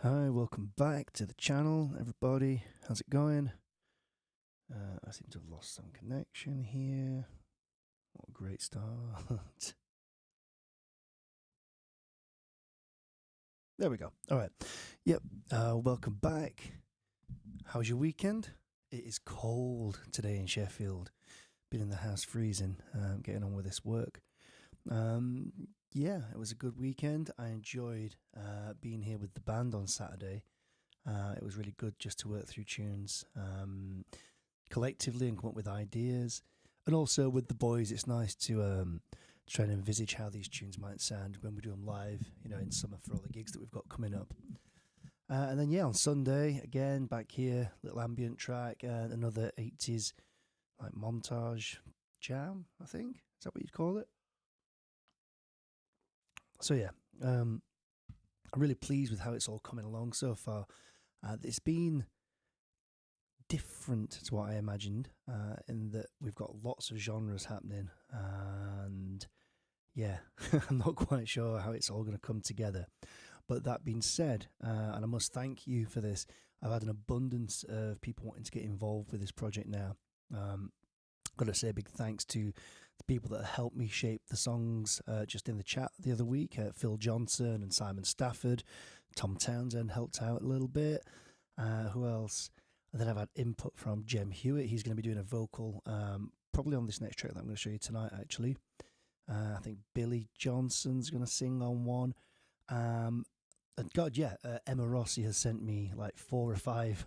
Hi, welcome back to the channel, everybody. How's it going? I seem to have lost some connection here. What a great start. There we go. All right. Yep. Welcome back. How was your weekend? It is cold today in Sheffield. Been in the house freezing, getting on with this work. Yeah, it was a good weekend. I enjoyed being here with the band on Saturday. It was really good just to work through tunes collectively and come up with ideas. And also with the boys, it's nice to try and envisage how these tunes might sound when we do them live, in summer for all the gigs that we've got coming up. And then, yeah, on Sunday, again, back here, little ambient track and another 80s like montage jam, I think. Is that what you'd call it? So, yeah, I'm really pleased with how it's all coming along so far. It's been different to what I imagined, in that we've got lots of genres happening, and yeah, I'm not quite sure how it's all going to come together. But that being said, and I must thank you for this, I've had an abundance of people wanting to get involved with this project now. Got to say a big thanks to the people that helped me shape the songs just in the chat the other week. Phil Johnson and Simon Stafford. Tom Townsend helped out a little bit. Who else? And then I've had input from Jem Hewitt. He's going to be doing a vocal probably on this next track that I'm going to show you tonight, actually. I think Billy Johnson's going to sing on one. And God, yeah, Emma Rossi has sent me like 4 or 5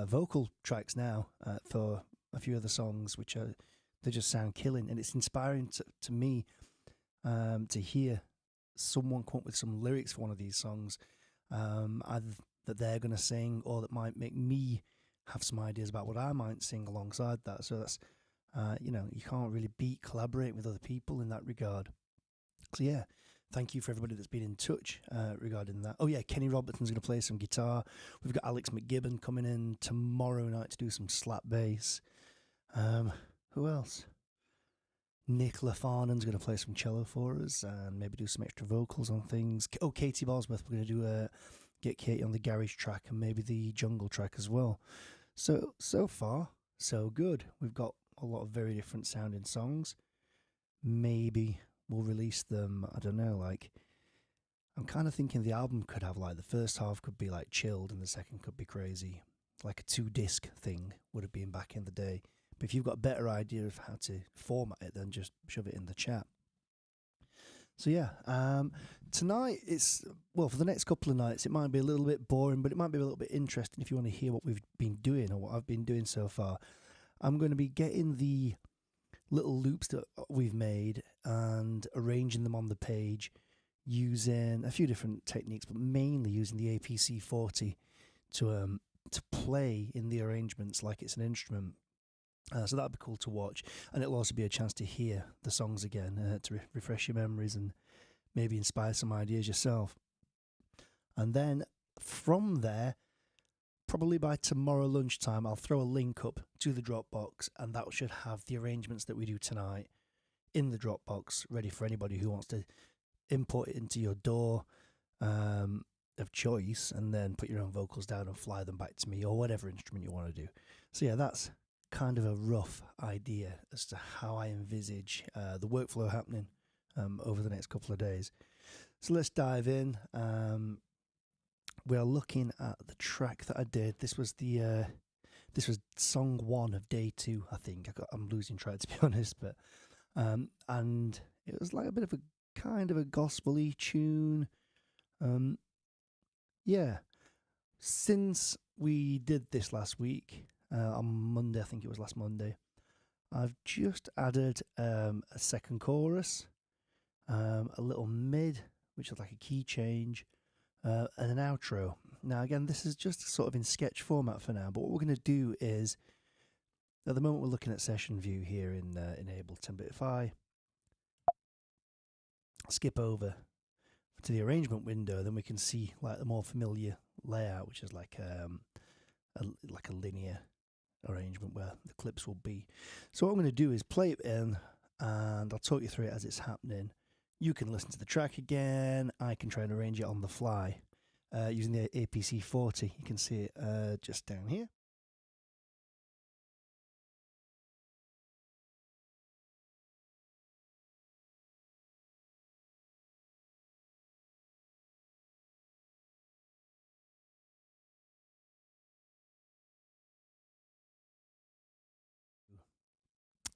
vocal tracks now for a few of the songs, which they just sound killing, and it's inspiring to me to hear someone come up with some lyrics for one of these songs, either that they're going to sing or that might make me have some ideas about what I might sing alongside that. So that's you can't really beat collaborating with other people in that regard. So yeah, thank you for everybody that's been in touch regarding that. Oh yeah, Kenny Robertson's going to play some guitar. We've got Alex McGibbon coming in tomorrow night to do some slap bass. Who else? Nick LaFarnan's going to play some cello for us and maybe do some extra vocals on things. Oh, Katie Bosworth, we're going to do get Katie on the garage track and maybe the jungle track as well. So far, so good. We've got a lot of very different sounding songs. Maybe we'll release them, I don't know, like, I'm kind of thinking the album could have, like, the first half could be like chilled and the second could be crazy. Like a 2-disc thing would have been back in the day. But if you've got a better idea of how to format it, then just shove it in the chat. So yeah, tonight for the next couple of nights, it might be a little bit boring, but it might be a little bit interesting if you want to hear what we've been doing or what I've been doing so far. I'm going to be getting the little loops that we've made and arranging them on the page using a few different techniques, but mainly using the APC 40 to play in the arrangements like it's an instrument. So that'll be cool to watch, and it'll also be a chance to hear the songs again to refresh your memories and maybe inspire some ideas yourself. And then from there, probably by tomorrow lunchtime, I'll throw a link up to the Dropbox, and that should have the arrangements that we do tonight in the Dropbox ready for anybody who wants to import it into your DAW of choice and then put your own vocals down and fly them back to me or whatever instrument you want to do. So yeah, that's kind of a rough idea as to how I envisage the workflow happening over the next couple of days. So let's dive in. We are looking at the track that I did. This was song 1 of day 2, I think. I'm losing track, to be honest, but and it was like a bit of a kind of a gospel-y tune. Yeah. Since we did this last week, on Monday, I think it was last Monday, I've just added a second chorus, a little mid, which is like a key change, and an outro. Now, again, this is just sort of in sketch format for now, but what we're going to do is, at the moment, we're looking at session view here in Ableton, but if I skip over to the arrangement window, then we can see like the more familiar layout, which is like a linear arrangement where the clips will be. So what I'm going to do is play it in, and I'll talk you through it as it's happening. You can listen to the track again. I can try and arrange it on the fly using the APC 40. You can see it just down here.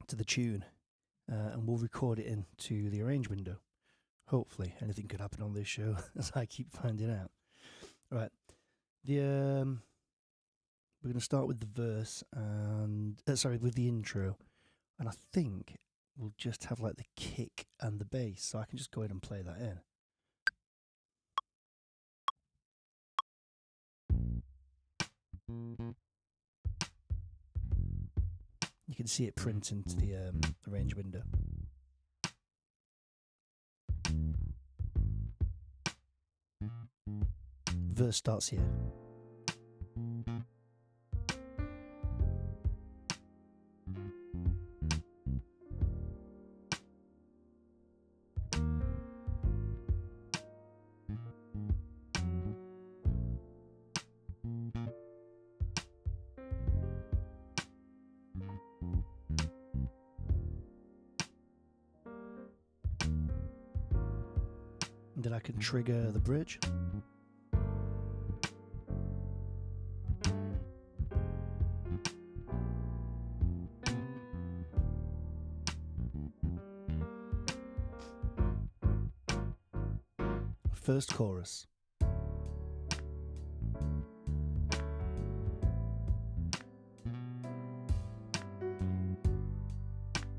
To the tune, and we'll record it into the arrange window. Hopefully, anything could happen on this show, as I keep finding out. Right, we're going to start with the verse and with the intro, and I think we'll just have like the kick and the bass, so I can just go ahead and play that in. You can see it print into the arrange window. Verse starts here. And then I can trigger the bridge. First chorus.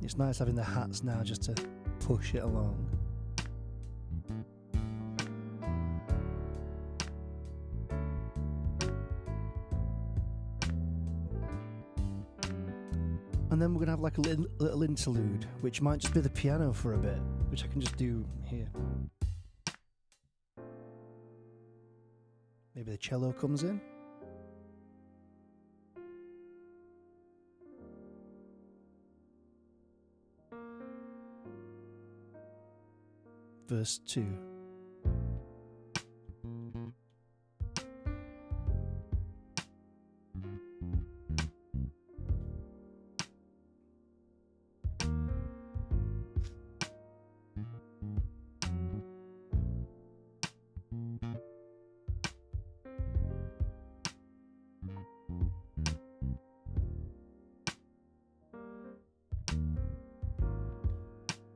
It's nice having the hats now just to push it along. And then we're going to have like a little interlude, which might just be the piano for a bit, which I can just do here. Maybe the cello comes in. Verse 2.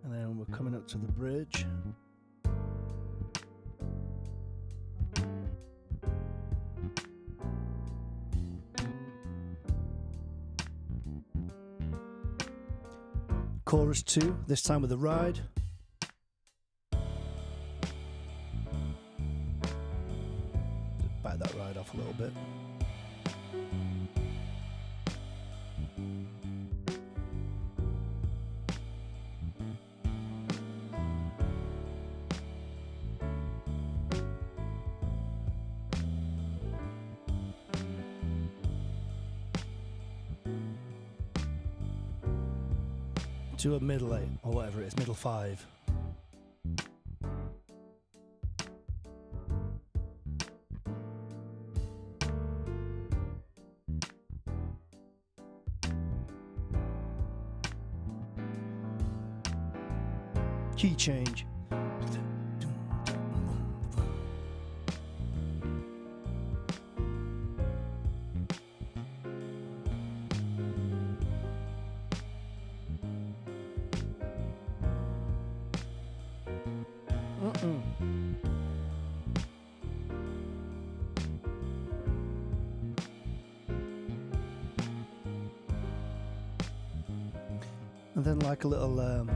And then we're coming up to the bridge. Chorus 2, this time with a ride. Bite that ride off a little bit. To a middle 8, or whatever it is, middle 5. Key change. And then like a little, and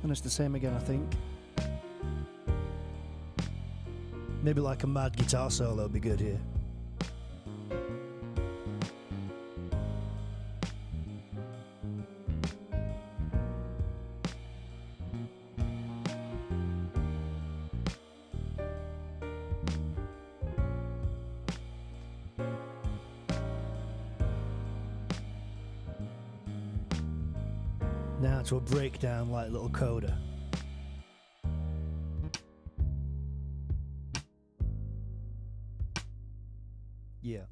it's the same again, I think. Maybe like a mad guitar solo would be good here. Now to a breakdown like little coda. Yeah.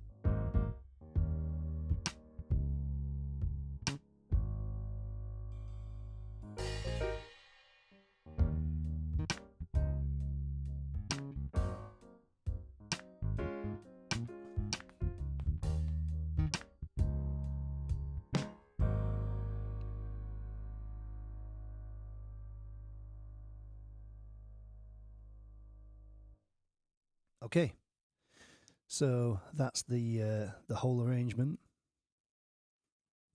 Okay. So that's the whole arrangement.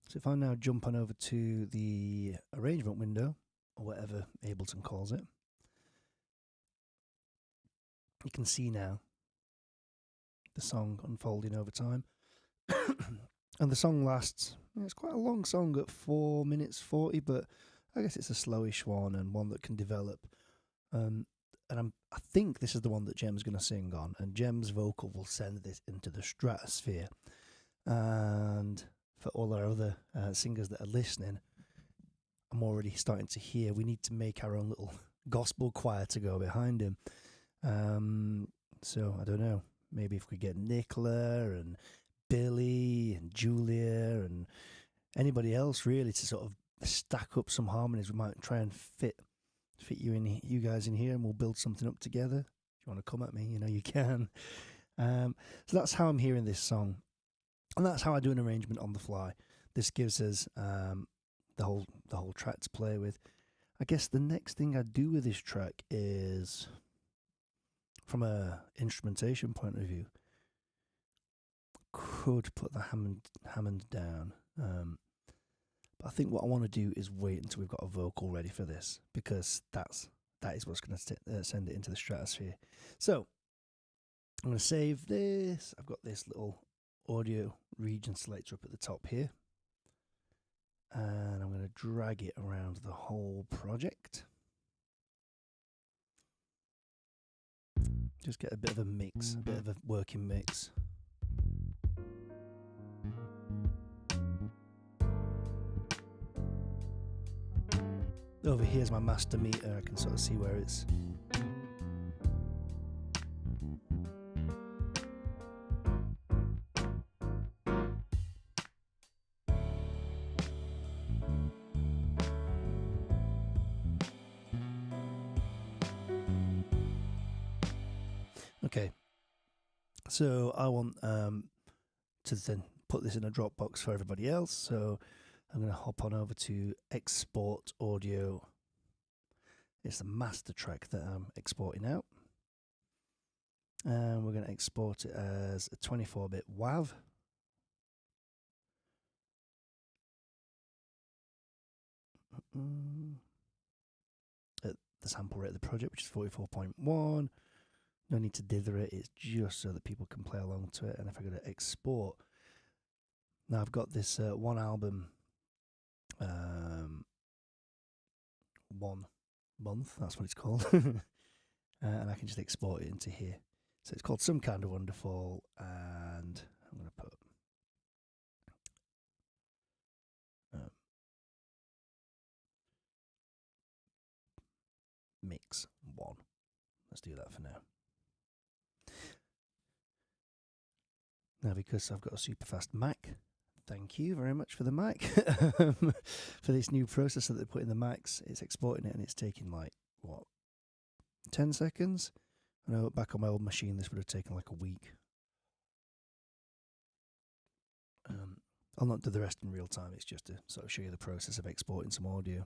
So if I now jump on over to the arrangement window, or whatever Ableton calls it, you can see now the song unfolding over time. And the song lasts, it's quite a long song at 4 minutes 40, but I guess it's a slowish one and one that can develop. And I think this is the one that Jem's going to sing on, and Jem's vocal will send this into the stratosphere. And for all our other singers that are listening, I'm already starting to hear we need to make our own little gospel choir to go behind him. So I don't know, maybe if we get Nicola and Billy and Julia and anybody else really to sort of stack up some harmonies, we might try and fit you guys in here, and we'll build something up together. If you want to come at me, you know you can. So that's how I'm hearing this song, and that's how I do an arrangement on the fly. This gives us the whole track to play with. I guess the next thing I do with this track is, from a instrumentation point of view, could put the Hammond down. But I think what I want to do is wait until we've got a vocal ready for this, because that is what's going to send it into the stratosphere. So I'm going to save this. I've got this little audio region selector up at the top here, and I'm going to drag it around the whole project. Just get a bit of a mix, a bit of a working mix. Over here's my master meter. I can sort of see where it's. Okay, so I want to then put this in a Dropbox for everybody else. So I'm going to hop on over to export audio. It's the master track that I'm exporting out. And we're going to export it as a 24-bit WAV. At the sample rate of the project, which is 44.1. No need to dither it, it's just so that people can play along to it. And if I go to export, now I've got this one album, 1 month, that's what it's called. And I can just export it into here. So it's called Some Kind of Wonderful, and I'm going to put mix 1. Let's do that for now. Now, because I've got a super fast Mac, thank you very much for the Mac, for this new processor that they put in the Macs. It's exporting it, and it's taking like, what, 10 seconds? I know back on my old machine this would have taken like a week. I'll not do the rest in real time, it's just to sort of show you the process of exporting some audio.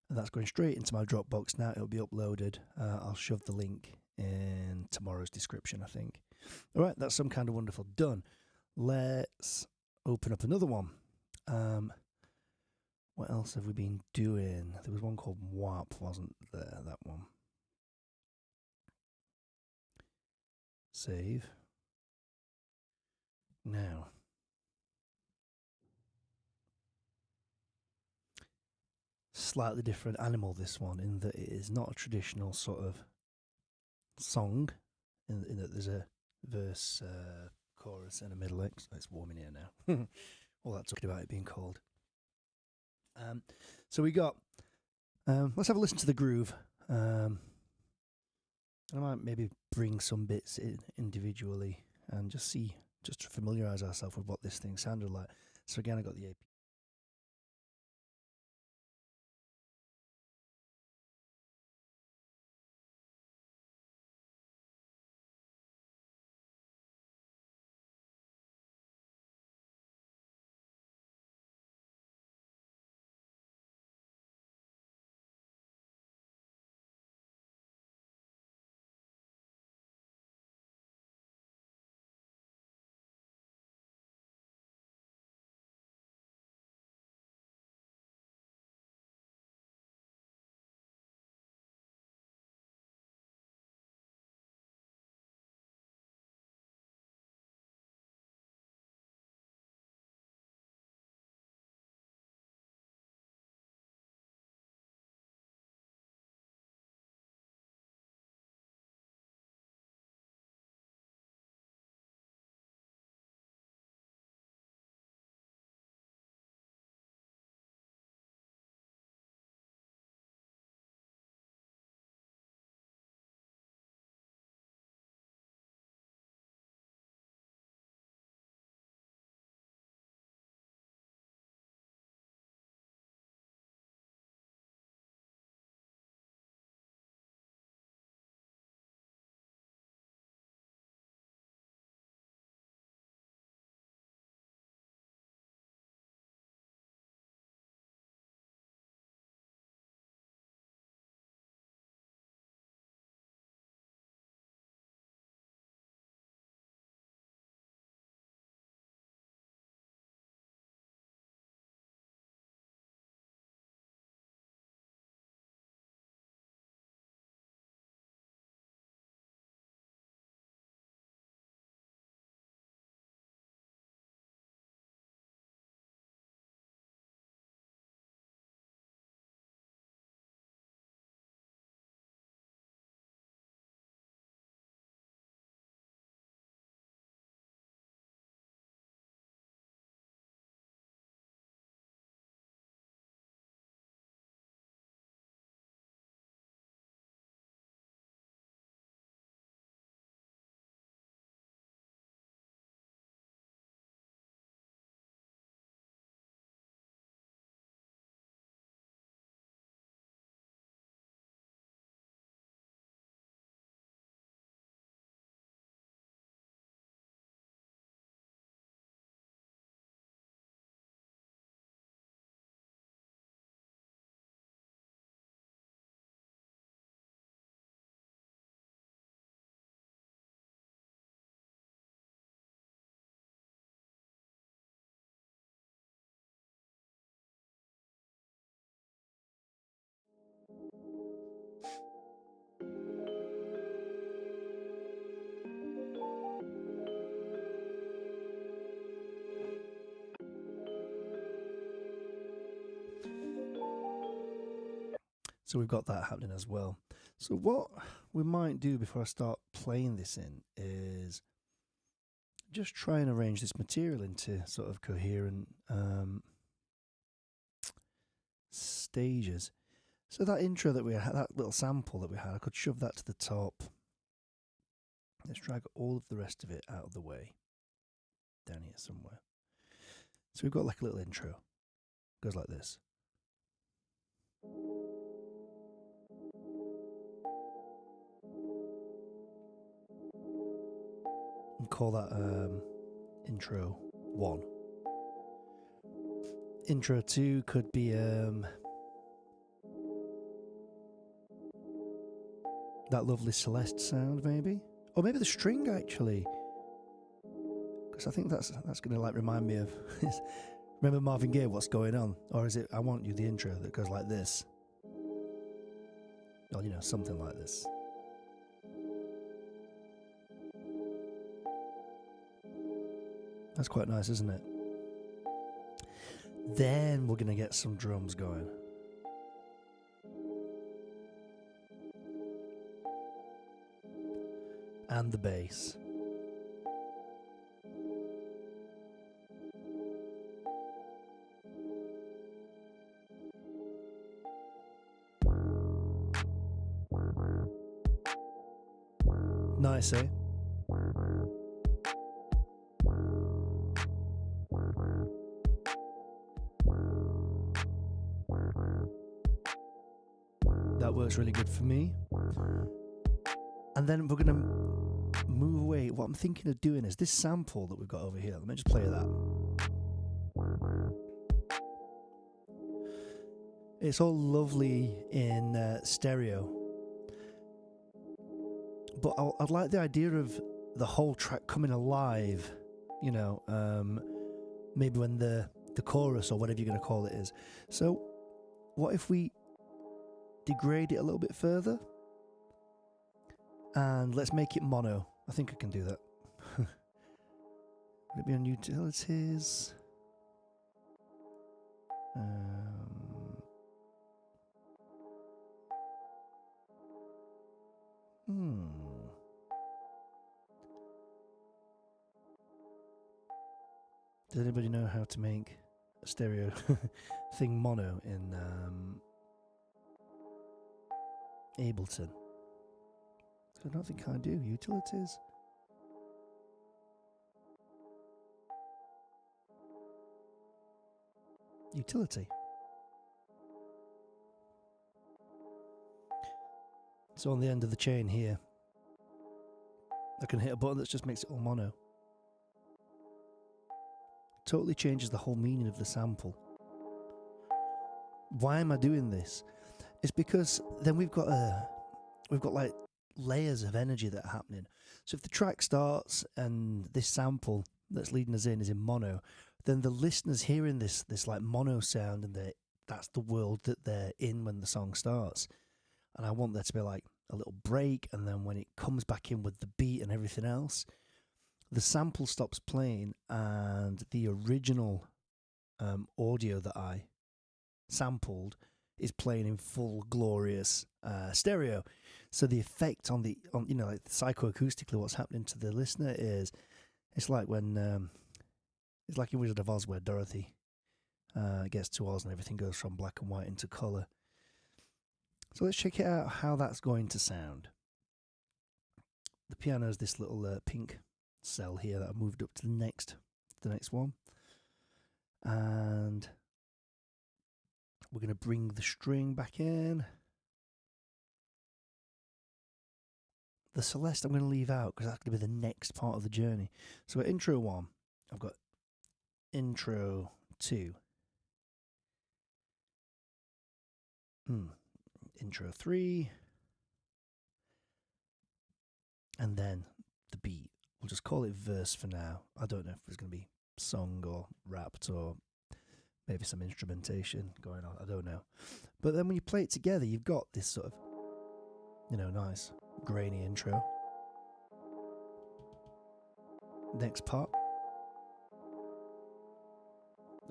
And that's going straight into my Dropbox now. It'll be uploaded. I'll shove the link in tomorrow's description, I think. All right, that's Some Kind of Wonderful done. Let's open up another one. What else have we been doing? There was one called WAP, wasn't there? That one. Save. Now. Slightly different animal, this one, in that it is not a traditional sort of song, in that there's a verse, chorus, and a middle. It's warm in here now. All that talking about it being cold. So we got. Let's have a listen to the groove. I might maybe bring some bits in individually and just to familiarize ourselves with what this thing sounded like. So again, I got the AP. So we've got that happening as well. So what we might do before I start playing this in is just try and arrange this material into sort of coherent stages. So that intro that we had, that little sample that we had, I could shove that to the top. Let's drag all of the rest of it out of the way, down here somewhere. So we've got like a little intro. It goes like this. And call that intro 1. Intro 2 could be that lovely Celeste sound, maybe, or maybe the string actually, because I think that's going to like remind me of remember Marvin Gaye, What's Going On? Or is it I Want You, the intro that goes like this, or something like this. That's quite nice, isn't it? Then we're going to get some drums going. And the bass. Nice, eh? works really good for me. And then we're going to move away. What I'm thinking of doing is this sample that we've got over here. Let me just play that. It's all lovely in stereo. But I'd like the idea of the whole track coming alive, you know, maybe when the chorus or whatever you're going to call it is. So what if we degrade it a little bit further? And let's make it mono. I think I can do that. Would it be on utilities? Does anybody know how to make a stereo thing mono in Ableton? I don't think I do. Utilities? Utility. So on the end of the chain here, I can hit a button that just makes it all mono. Totally changes the whole meaning of the sample. Why am I doing this? It's because then we've got like layers of energy that are happening. So if the track starts and this sample that's leading us in is in mono, then the listeners hearing this like mono sound, and that's the world that they're in when the song starts. And I want there to be like a little break, and then when it comes back in with the beat and everything else, the sample stops playing and the original audio that I sampled is playing in full glorious stereo. So the effect on you know, like psychoacoustically, what's happening to the listener is it's like when it's like in Wizard of Oz where Dorothy gets to Oz and everything goes from black and white into colour. So let's check it out how that's going to sound. The piano is this little pink cell here that I moved up to the next one, and we're going to bring the string back in. The Celeste I'm going to leave out because that's going to be the next part of the journey. So at intro 1, I've got intro 2, intro 3, and then the beat. We'll just call it verse for now. I don't know if there's going to be song or rapped or maybe some instrumentation going on. I don't know. But then when you play it together, you've got this sort of, you know, nice grainy intro. Next part.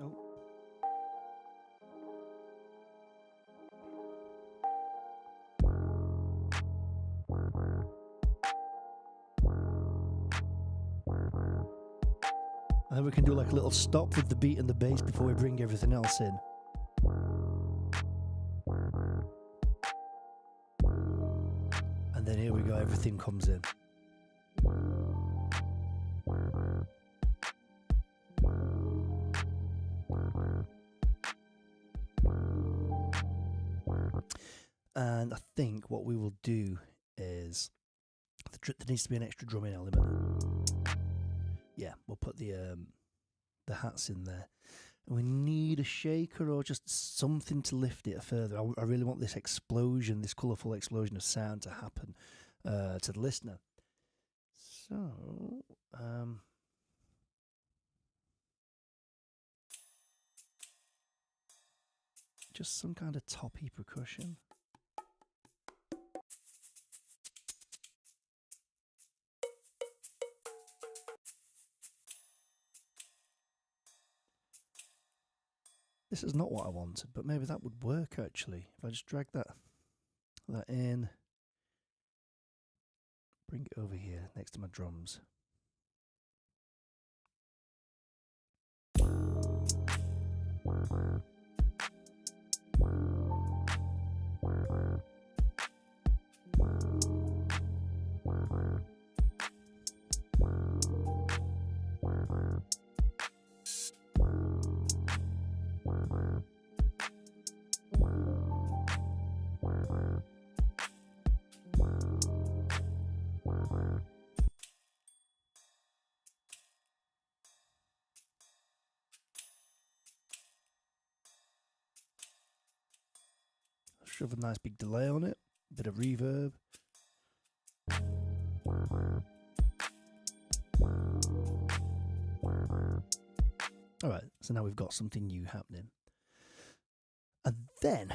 Oh. And then we can do like a little stop with the beat and the bass before we bring everything else in. And then here we go, everything comes in. And I think what we will do is there needs to be an extra drumming element. Yeah, we'll put the hats in there. And we need a shaker or just something to lift it further. I really want this explosion, this colourful explosion of sound to happen to the listener. So, just some kind of toppy percussion. This is not what I wanted, but maybe that would work actually. If I just drag that in, bring it over here next to my drums. Shove a nice big delay on it, bit of reverb. Alright, so now we've got something new happening. And then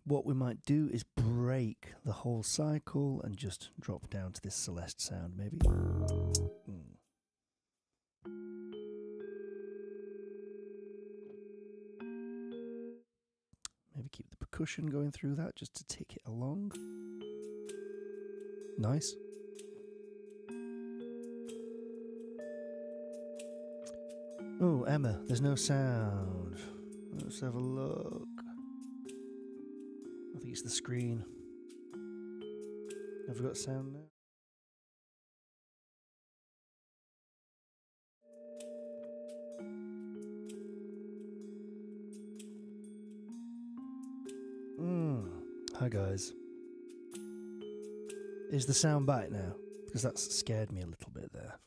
what we might do is break the whole cycle and just drop down to this Celeste sound, maybe. Maybe keep the percussion going through that just to take it along. Nice. Oh, Emma, there's no sound. Let's have a look. I think it's the screen. Have we got sound now? Hi guys. Is the sound back now? Because that's scared me a little bit there.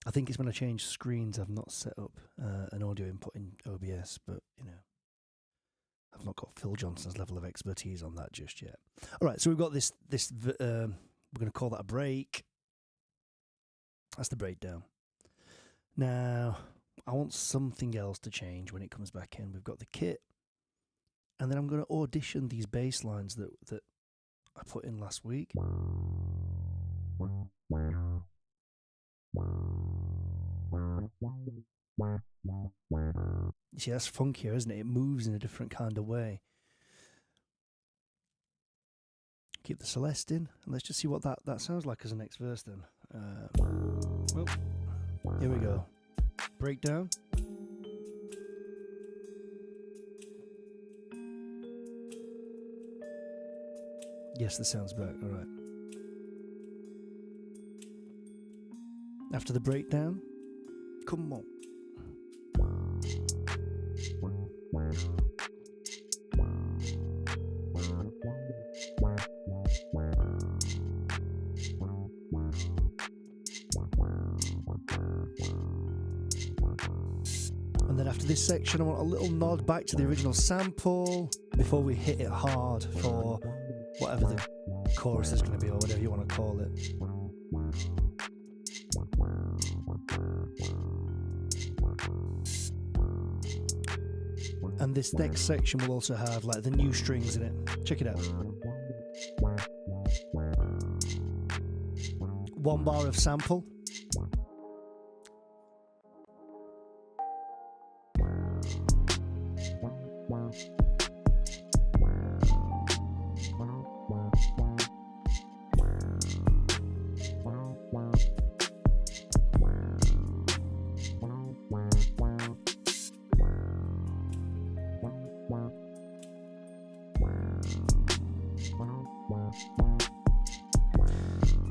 I think it's when I change screens I've not set up an audio input in OBS, but you know, I've not got Phil Johnson's level of expertise on that just yet. All right, so we've got this we're going to call that a break. That's the breakdown. Now, I want something else to change when it comes back in. We've got the kit. And then I'm going to audition these bass lines that I put in last week. You see, that's funkier, isn't it? It moves in a different kind of way. Keep the Celeste in, and let's just see what that sounds like as a next verse then. Well, here we go. Breakdown. Yes, the sound's back. All right. After the breakdown, come on. And then after this section, I want a little nod back to the original sample before we hit it hard for whatever the chorus is going to be, or whatever you want to call it. And this next section will also have like the new strings in it. Check it out. 1 bar of sample.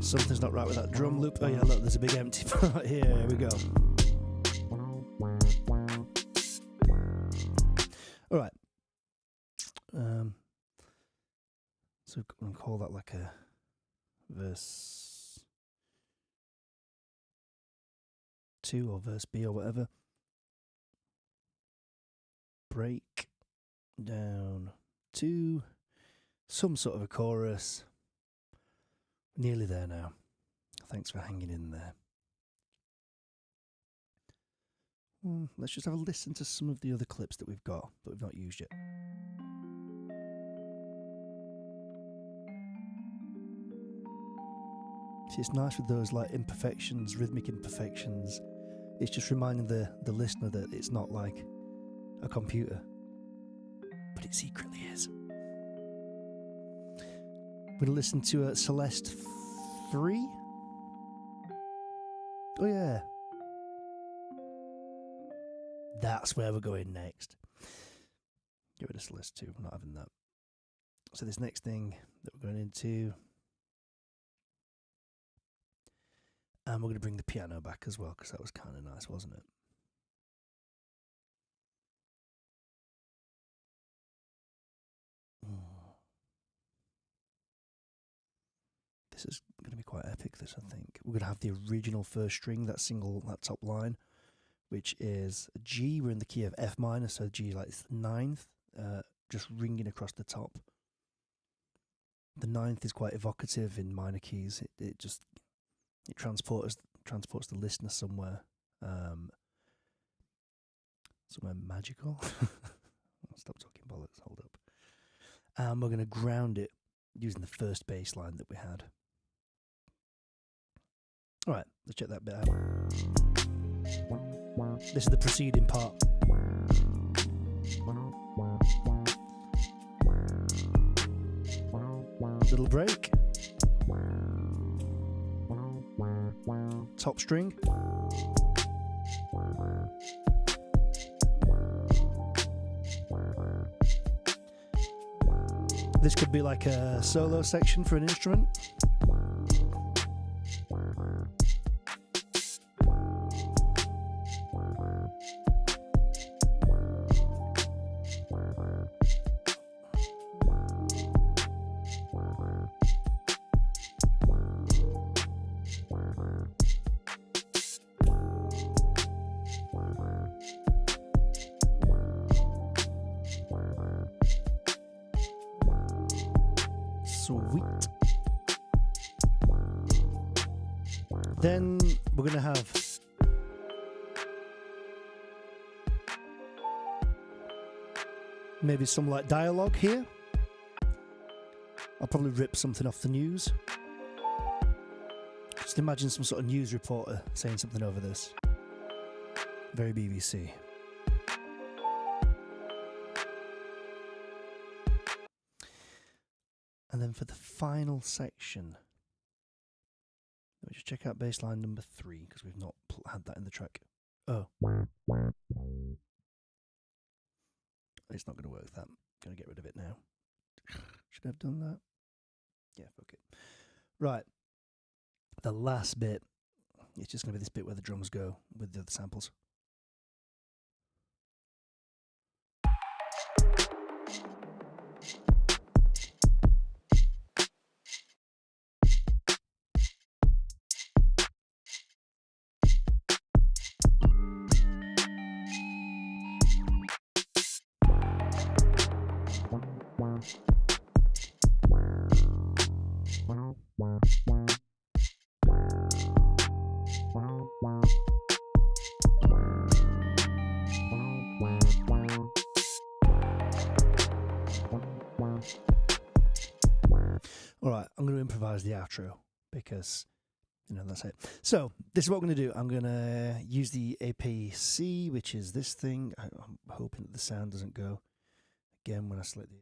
Something's not right with that drum loop. Oh yeah, look, there's a big empty part here. Here we go. All right. So I'm going to call that like a verse 2 or verse B or whatever. Break down to some sort of a chorus. Nearly there now. Thanks for hanging in there. Let's just have a listen to some of the other clips that we've got that we've not used yet. See, it's nice with those like imperfections, rhythmic imperfections. It's just reminding the listener that it's not like a computer, but it secretly is. We're going to listen to Celeste 3. Oh yeah. That's where we're going next. Get rid of Celeste 2, I'm not having that. So this next thing that we're going into, and we're going to bring the piano back as well, because that was kind of nice, wasn't it? This is going to be quite epic, this, I think. We're going to have the original first string, that top line, which is a G. We're in the key of F minor, so G like ninth, just ringing across the top. The ninth is quite evocative in minor keys. It transports the listener somewhere, somewhere magical. Stop talking bollocks. Hold up. And we're going to ground it using the first bass line that we had. All right, let's check that bit out. This is the preceding part. Little break. Top string. This could be like a solo section for an instrument. Sweet. Then we're going to have maybe some like dialogue here. I'll probably rip something off the news. Just imagine some sort of news reporter saying something over this. Very BBC. And then for the final section, let me just check out bass line number 3, because we've not had that in the track. Oh. It's not going to work, that. I'm going to get rid of it now. Should I have done that? Yeah, fuck it. Right. The last bit, it's just going to be this bit where the drums go with the other samples. All right, I'm going to improvise the outro because, that's it. So this is what I'm going to do. I'm going to use the APC, which is this thing. I'm hoping that the sound doesn't go again when I select the...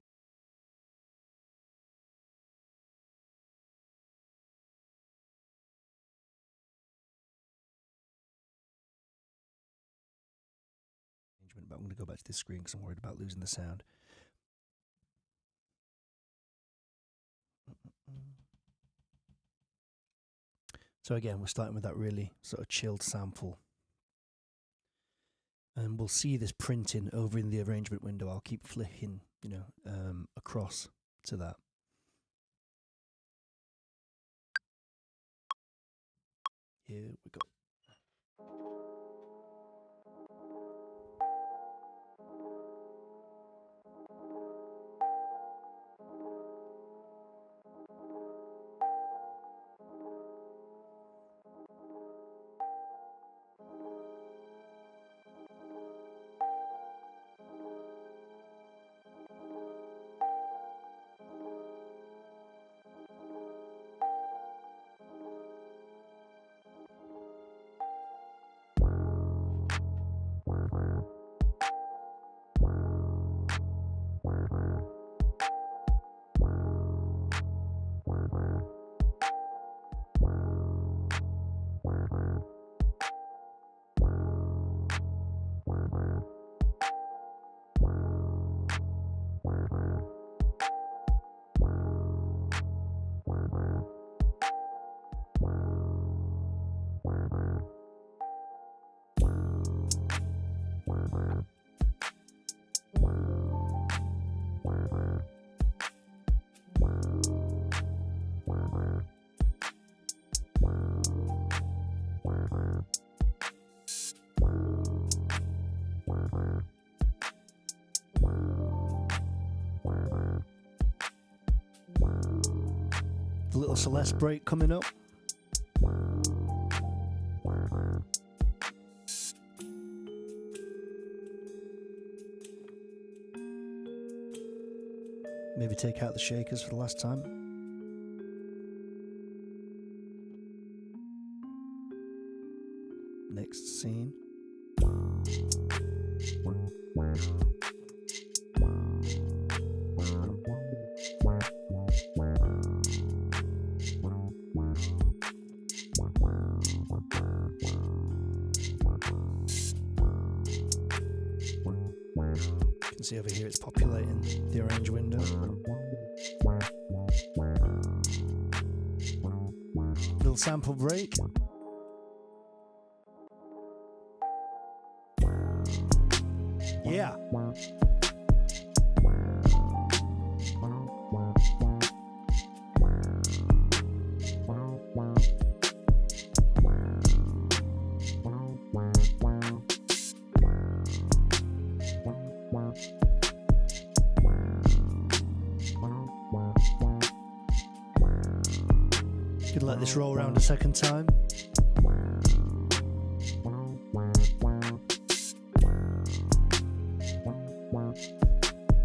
But I'm going to go back to this screen because I'm worried about losing the sound. So again, we're starting with that really sort of chilled sample. And we'll see this printing over in the arrangement window. I'll keep flicking, across to that. Here we go. The little Celeste break coming up. Maybe take out the shakers for the last time. Next scene. You can see over here it's populating the orange window. Little sample break. Yeah. Could let this roll around a second time.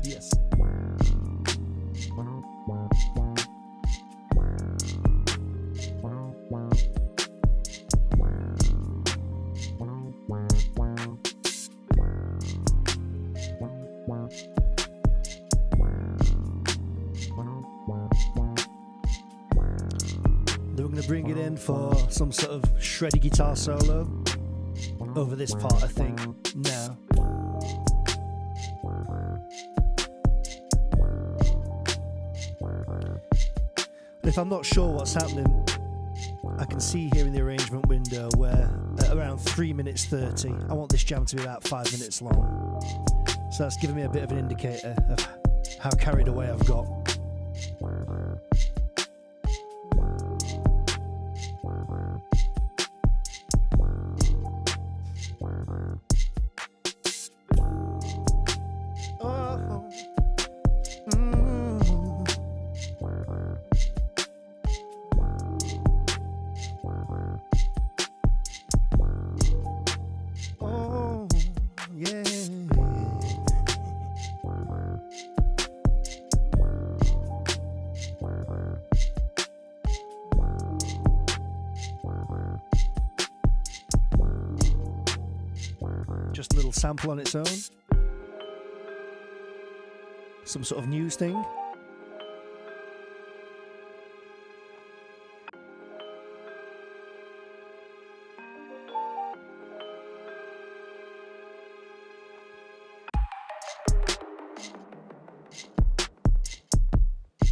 Yes. Then we're going to bring it in for some sort of shreddy guitar solo over this part, I think, now. If I'm not sure what's happening, I can see here in the arrangement window where at around 3 minutes 30, I want this jam to be about 5 minutes long. So that's giving me a bit of an indicator of how carried away I've got. Just a little sample on its own. Some sort of news thing.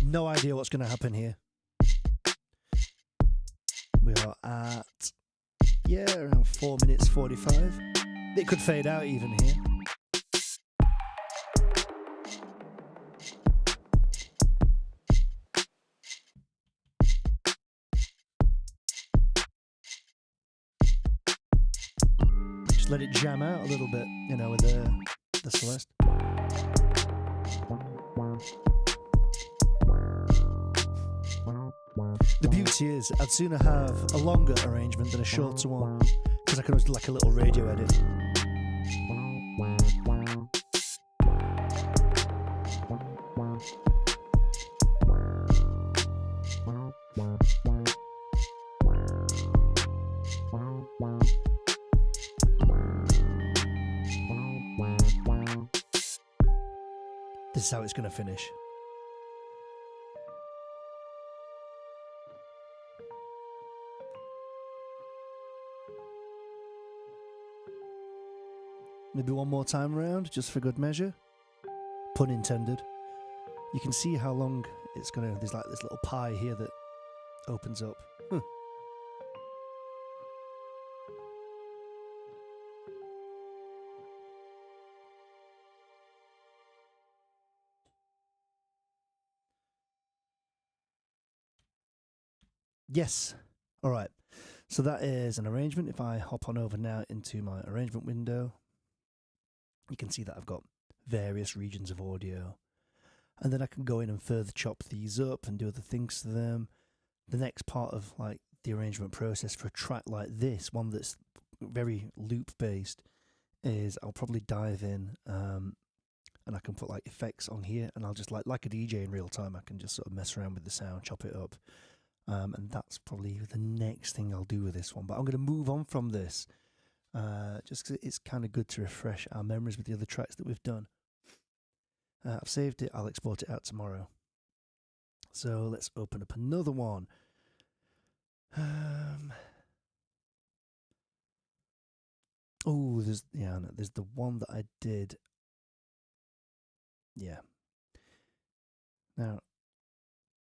No idea what's going to happen here. We are at, around 4 minutes 45. It could fade out even here. Just let it jam out a little bit, with the Celeste. The beauty is, I'd sooner have a longer arrangement than a shorter one, because I can always do like a little radio edit. This is how it's going to finish. Maybe one more time around, just for good measure. Pun intended. You can see how long it's going to... There's like this little pie here that opens up. Yes. All right. So that is an arrangement. If I hop on over now into my arrangement window, you can see that I've got various regions of audio. And then I can go in and further chop these up and do other things to them. the next part of like the arrangement process for a track like this, one that's very loop based, is I'll probably dive in and I can put like effects on here, and I'll just like a DJ in real time. I can just sort of mess around with the sound, chop it up, and that's probably the next thing I'll do with this one. But I'm going to move on from this, just because it's kind of good to refresh our memories with the other tracks that we've done. I've saved it. I'll export it out tomorrow. So let's open up another one. There's the one that I did. Yeah. Now,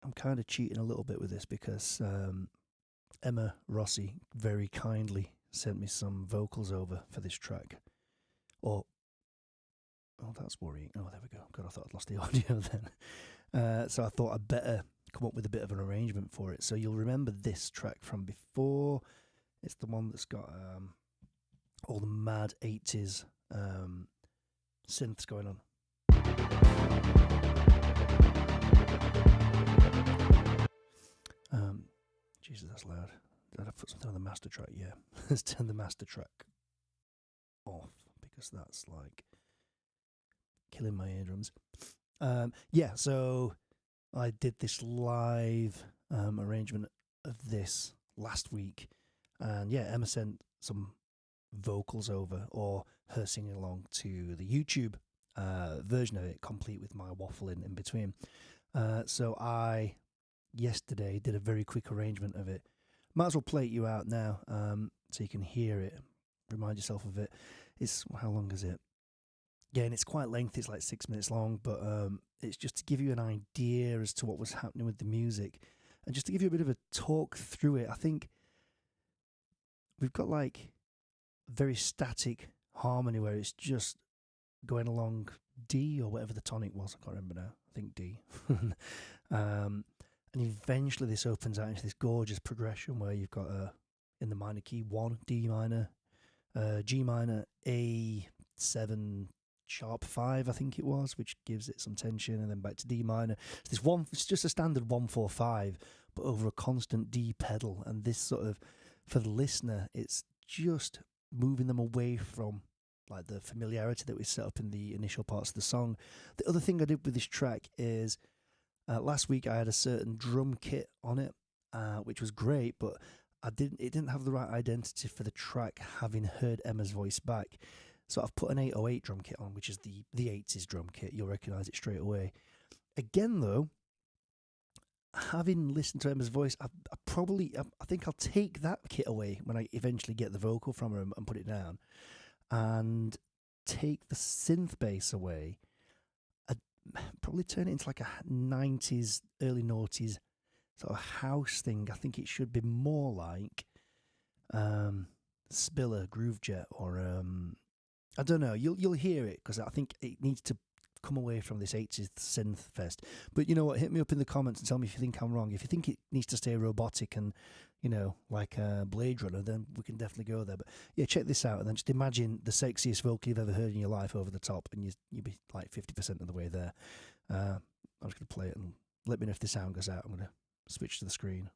I'm kind of cheating a little bit with this because Emma Rossi very kindly sent me some vocals over for this track. Oh, that's worrying. Oh, there we go. God, I thought I'd lost the audio then. So I thought I'd better come up with a bit of an arrangement for it. So you'll remember this track from before. It's the one that's got all the mad 80s synths going on. Jesus, that's loud. Did I put something on the master track? Yeah. Let's turn the master track off because that's like killing my eardrums. So I did this live arrangement of this last week, and yeah, Emma sent some vocals over, or her singing along to the YouTube version of it, complete with my waffling in between. So I yesterday did a very quick arrangement of it. Might as well play it you out now, so you can hear it, remind yourself of it. How long is it? Yeah, and it's quite lengthy. It's like 6 minutes long, but it's just to give you an idea as to what was happening with the music, and just to give you a bit of a talk through it. I think we've got like very static harmony where it's just going along D or whatever the tonic was. I can't remember now. I think D. And eventually this opens out into this gorgeous progression where you've got in the minor key 1, D minor, G minor, A7 sharp 5, I think it was, which gives it some tension, and then back to D minor. It's just a standard 1-4-5, but over a constant D pedal. And this sort of, for the listener, it's just moving them away from like the familiarity that we set up in the initial parts of the song. The other thing I did with this track is last week I had a certain drum kit on it, which was great, but it didn't have the right identity for the track, having heard Emma's voice back. So I've put an 808 drum kit on, which is the 80s drum kit. You'll recognise it straight away. Again, though, having listened to Emma's voice, I think I'll take that kit away when I eventually get the vocal from her and put it down, and take the synth bass away. I'd probably turn it into like a 90s, early noughties sort of house thing. I think it should be more like Spiller, Groovejet, or I don't know. You'll hear it because I think it needs to come away from this 80s synth fest. But you know what? Hit me up in the comments and tell me if you think I'm wrong. If you think it needs to stay robotic and, you know, like Blade Runner, then we can definitely go there. But yeah, check this out and then just imagine the sexiest vocal you've ever heard in your life over the top, and you'll be like 50% of the way there. I'm just going to play it and let me know if the sound goes out. I'm going to switch to the screen.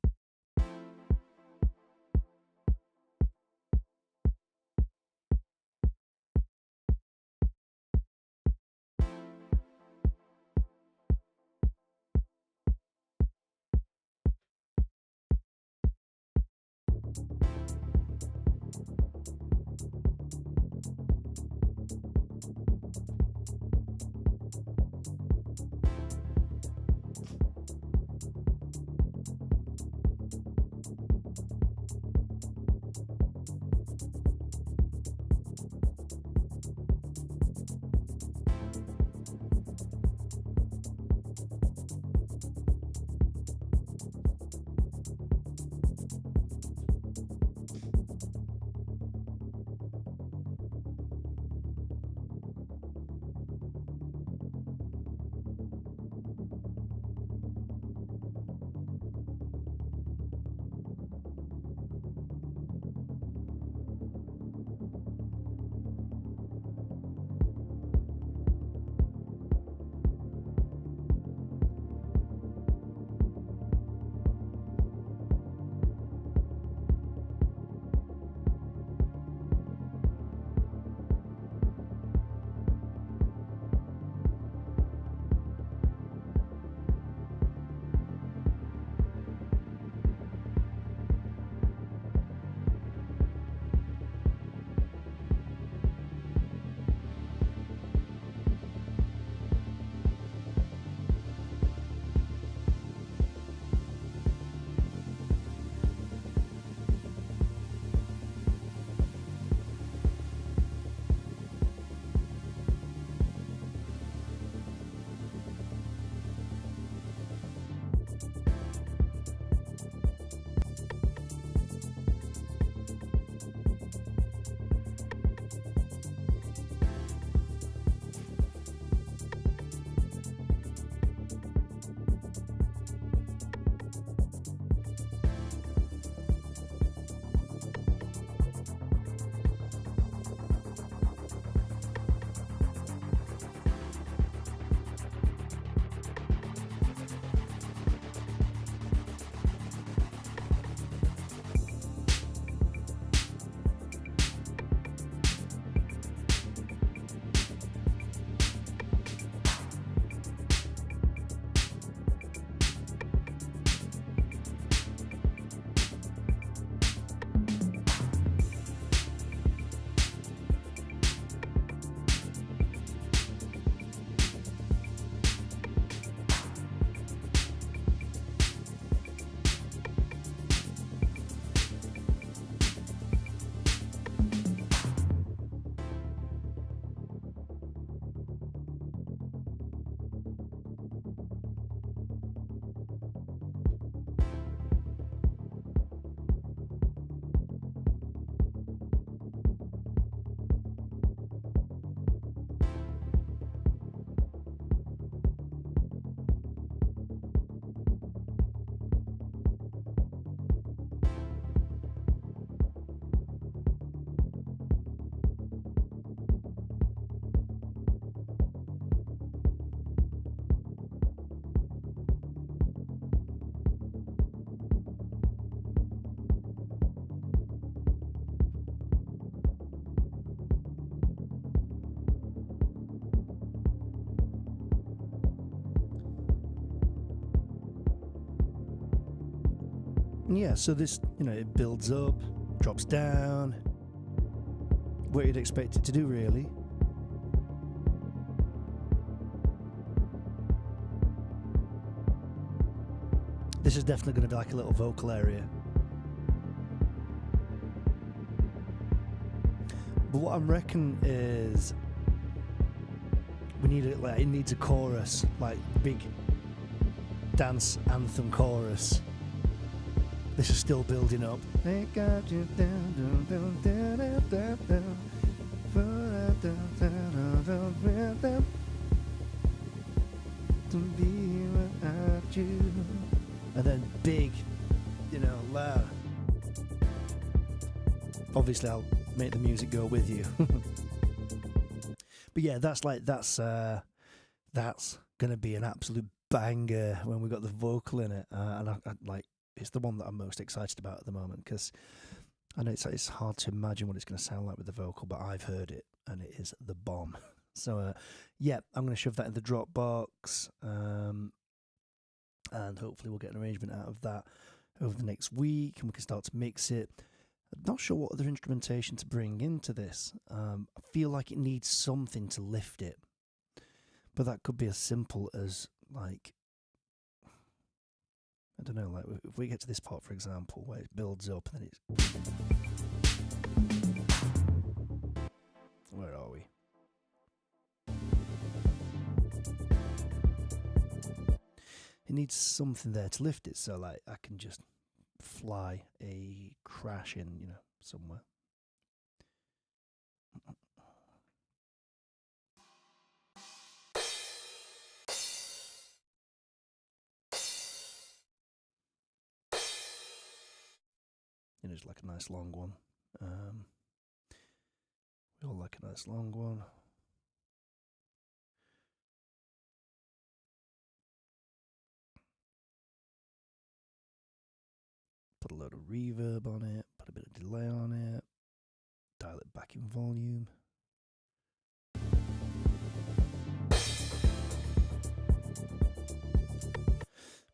And yeah, so this, it builds up, drops down, what you'd expect it to do, really. This is definitely going to be like a little vocal area. But what I reckon is it needs a chorus, like big dance anthem chorus. This is still building up. They got you down, to be without you. And then big, loud. Obviously, I'll make the music go with you. But yeah, that's gonna be an absolute banger when we got the vocal in it, and I it's the one that I'm most excited about at the moment, because I know it's hard to imagine what it's going to sound like with the vocal, but I've heard it and it is the bomb. So yeah, I'm going to shove that in the Dropbox, and hopefully we'll get an arrangement out of that over the next week, and we can start to mix it. I'm not sure what other instrumentation to bring into this. I feel like it needs something to lift it, but that could be as simple as like, I don't know, like if we get to this part, for example, where it builds up and then it's... Where are we? It needs something there to lift it, so like I can just fly a crash in, somewhere. It's like a nice long one. We all like a nice long one. Put a load of reverb on it, put a bit of delay on it, dial it back in volume.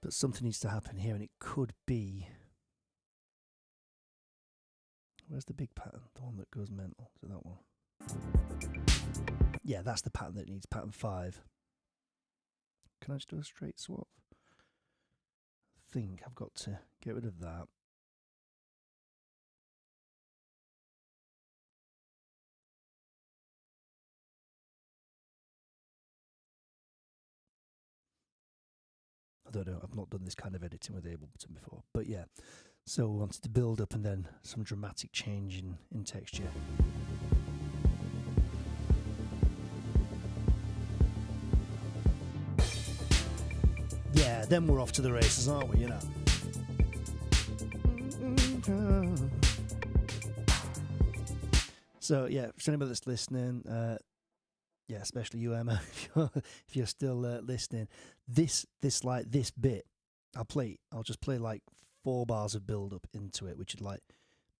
But something needs to happen here, and it could be... Where's the big pattern? The one that goes mental. So that one. Yeah, that's the pattern that needs pattern 5. Can I just do a straight swap? I think I've got to get rid of that. I don't know, I've not done this kind of editing with Ableton before. But yeah, so we wanted to build up and then some dramatic change in texture. Yeah, then we're off to the races, aren't we, So yeah, for anybody that's listening, yeah, especially you, Emma, if you're still listening, this bit, I'll just play like 4 bars of build up into it, which would like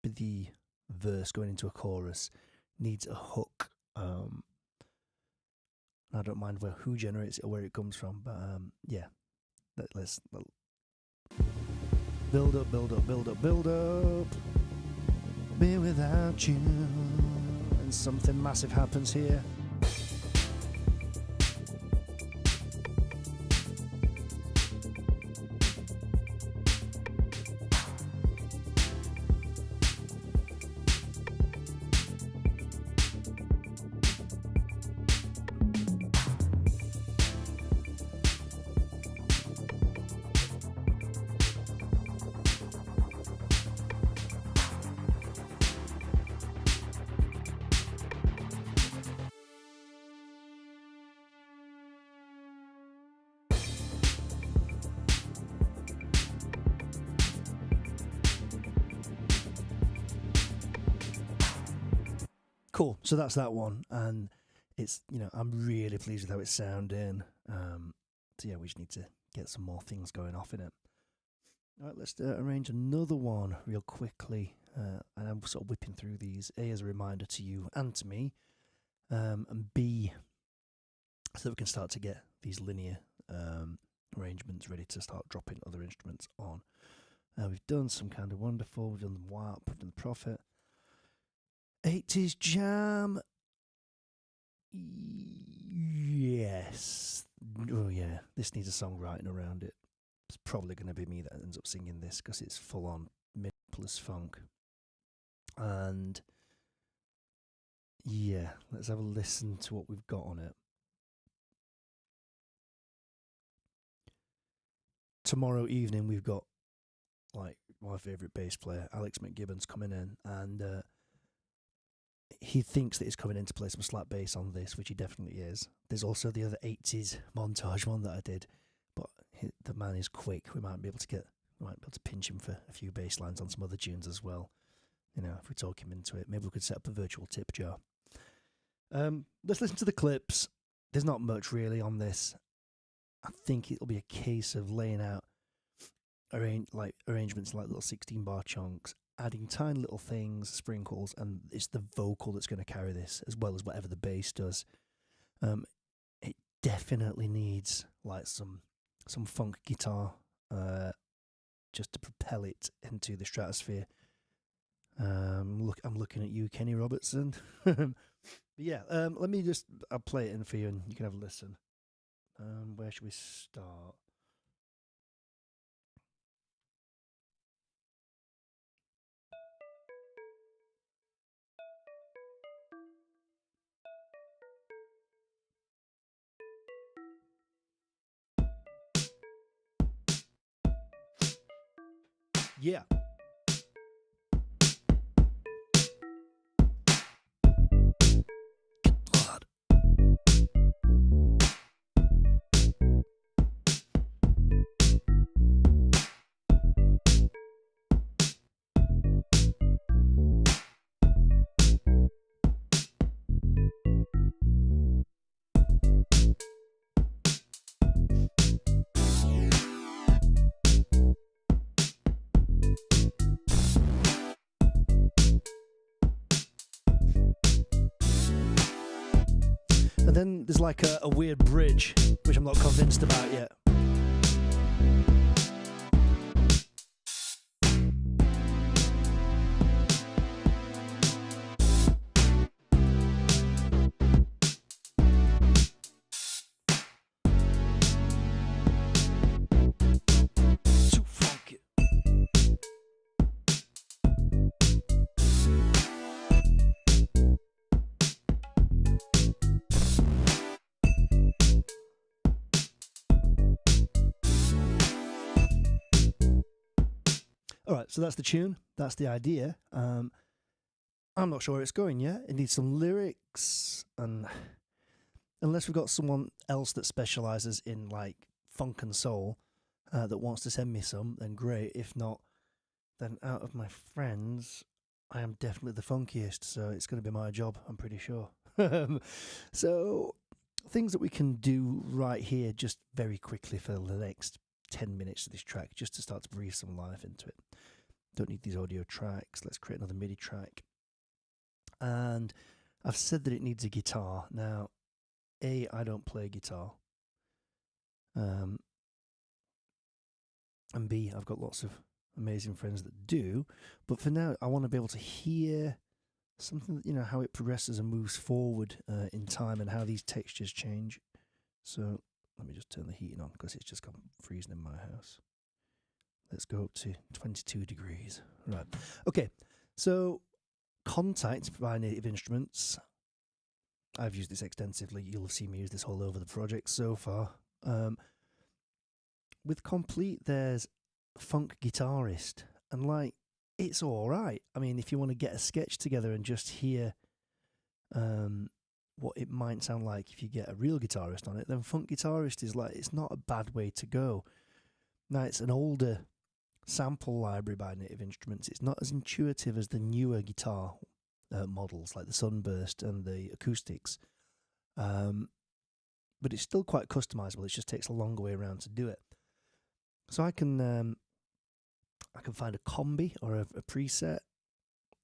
be the verse going into a chorus, needs a hook. I don't mind who generates it or where it comes from, but yeah, let's build up, be without you, and something massive happens here. Cool, so that's that one, and it's, I'm really pleased with how it's sounding. So yeah, we just need to get some more things going off in it. All right, let's arrange another one real quickly, and I'm sort of whipping through these, A, as a reminder to you and to me, and B, so that we can start to get these linear arrangements ready to start dropping other instruments on. We've done Some Kind of Wonderful, we've done the WAP, we've done the Prophet. 80s Jam. Yes. Oh, yeah. This needs a song writing around it. It's probably going to be me that ends up singing this because it's full on mid-plus funk. And yeah, let's have a listen to what we've got on it. Tomorrow evening, we've got like my favourite bass player, Alex McGibbon's, coming in, and he thinks that he's coming in to play some slap bass on this, which he definitely is. There's also the other 80s montage one that I did, but the man is quick. We might be able to pinch him for a few bass lines on some other tunes as well. You know, if we talk him into it, maybe we could set up a virtual tip jar. Let's listen to the clips. There's not much really on this. I think it'll be a case of laying out arrangements like little 16-bar chunks, adding tiny little things, sprinkles, and it's the vocal that's going to carry this as well as whatever the bass does. It definitely needs like some funk guitar just to propel it into the stratosphere. I'm looking at you, Kenny Robertson. But yeah, let me I'll play it in for you and you can have a listen. Where should we start? Yeah. God. And then there's like a weird bridge, which I'm not convinced about yet. Too funky. All right, so that's the tune. That's the idea. I'm not sure where it's going yet. It needs some lyrics, and unless we've got someone else that specialises in like funk and soul that wants to send me some, then great. If not, then out of my friends, I am definitely the funkiest, so it's going to be my job, I'm pretty sure. So things that we can do right here just very quickly for the next 10 minutes of this track, just to start to breathe some life into it. Don't need these audio tracks. Let's create another MIDI track. And I've said that it needs a guitar. Now, A, I don't play guitar. And B, I've got lots of amazing friends that do. But for now, I want to be able to hear something, you know, how it progresses and moves forward in time and how these textures change. So let me just turn the heating on because it's just gone freezing in my house. Let's go up to 22 degrees. Right. Okay. So Contact by Native Instruments. I've used this extensively. You'll have seen me use this all over the project so far. With Complete, there's Funk Guitarist. And like, it's all right. I mean, if you want to get a sketch together and just hear what it might sound like if you get a real guitarist on it, then Funk Guitarist is like, it's not a bad way to go. Now, it's an older sample library by Native Instruments. It's not as intuitive as the newer guitar models like the Sunburst and the acoustics, but it's still quite customizable. It just takes a longer way around to do it. So I can find a combi or a preset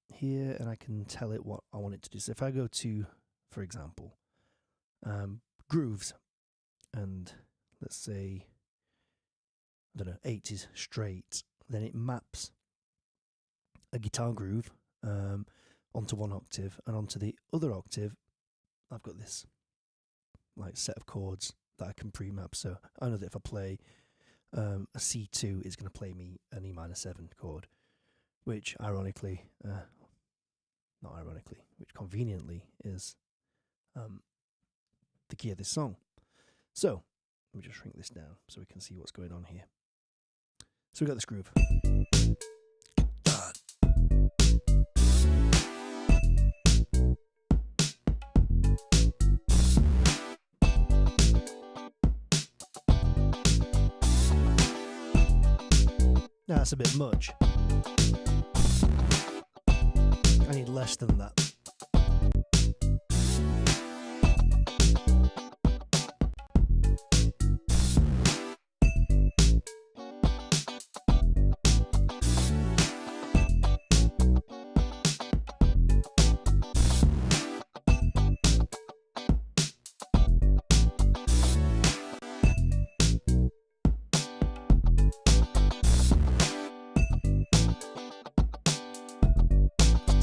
here, and I can tell it what I want it to do. So if I go to, for example, grooves, and let's say, I don't know, 80s straight. then it maps a guitar groove onto one octave, and onto the other octave I've got this like set of chords that I can pre-map. So I know that if I play a C2, it's going to play me an E minor 7 chord, which ironically, not ironically, which conveniently is the key of this song. So let me just shrink this down so we can see what's going on here. So we got this groove. Now that's a bit much. I need less than that.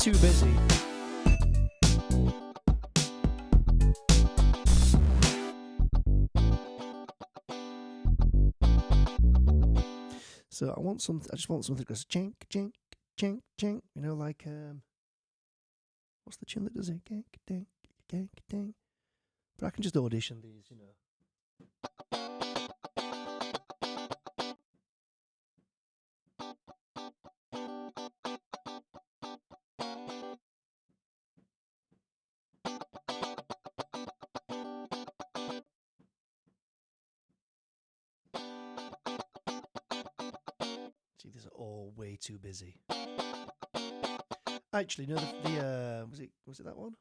Too busy. So I want something. I just want something that goes chink, chink, chink, chink. You know, like what's the tune that does it? Gank, dink, gank, dink. But I can just audition these, you know. See, these are all way too busy. Actually, no, the was it that one?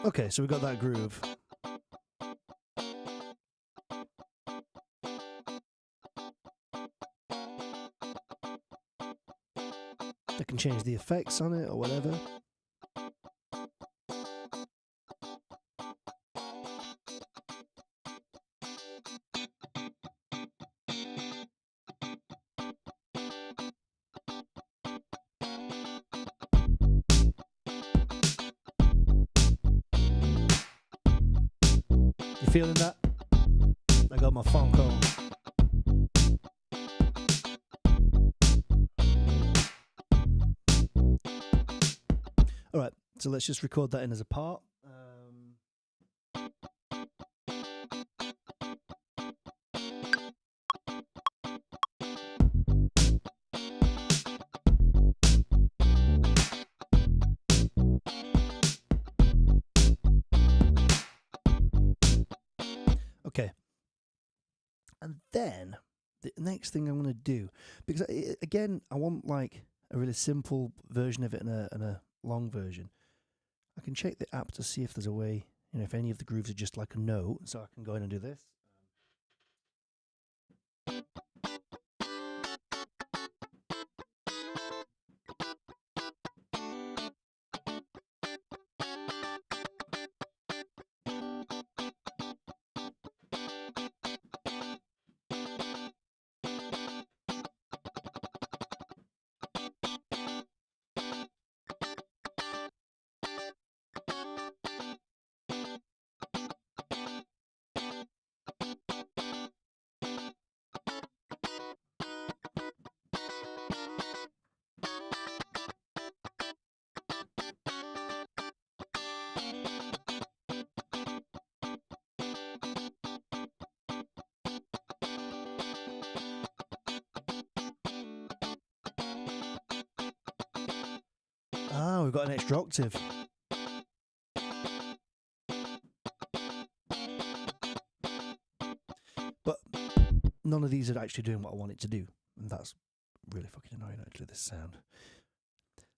Okay, so we got that groove. I can change the effects on it or whatever. You feeling that? I got my phone call. All right, so let's just record that in as a part. Okay. And then the next thing I'm going to do, because again, I want like a really simple version of it and a long version. I can check the app to see if there's a way, you know, if any of the grooves are just like a note, so I can go in and do this. Ah, we've got an extra octave. But none of these are actually doing what I want it to do. And that's really fucking annoying, actually, this sound.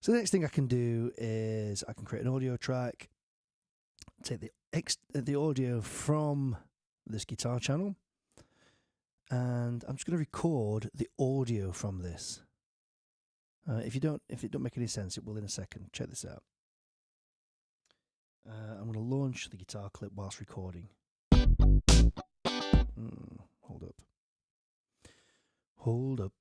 So the next thing I can do is I can create an audio track, take the audio from this guitar channel, and I'm just going to record the audio from this. If it don't make any sense, it will in a second. Check this out. launch the guitar clip whilst recording. Hold up. Hold up.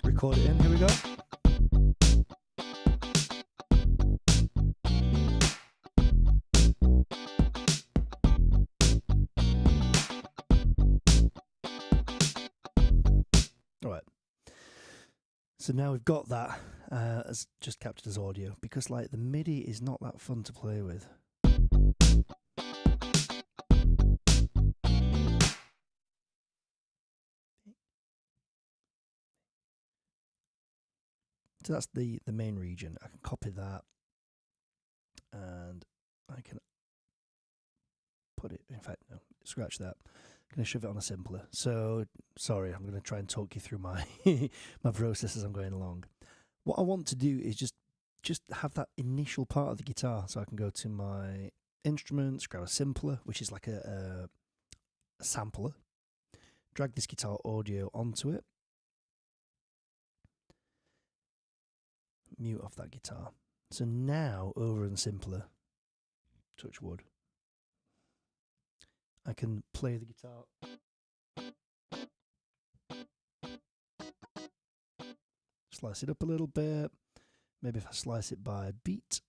Record it in, here we go. Alright. So now we've got that as just captured as audio, because like the MIDI is not that fun to play with. So that's the main region. I can copy that and I can put it, in fact, no, scratch that. I'm going to shove it on a simpler. So, sorry, I'm going to try and talk you through my my process as I'm going along. What I want to do is just have that initial part of the guitar. So I can go to my instruments, grab a simpler, which is like a sampler, drag this guitar audio onto it, mute off that guitar. So now, over in simpler, touch wood, I can play the guitar. Slice it up a little bit. Maybe if I slice it by beat.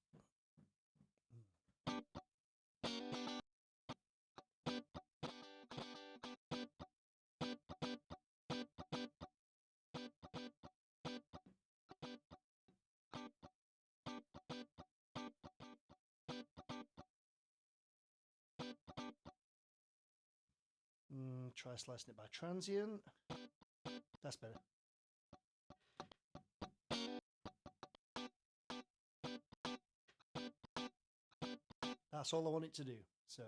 Try slicing it by transient. That's better. That's all I want it to do. So.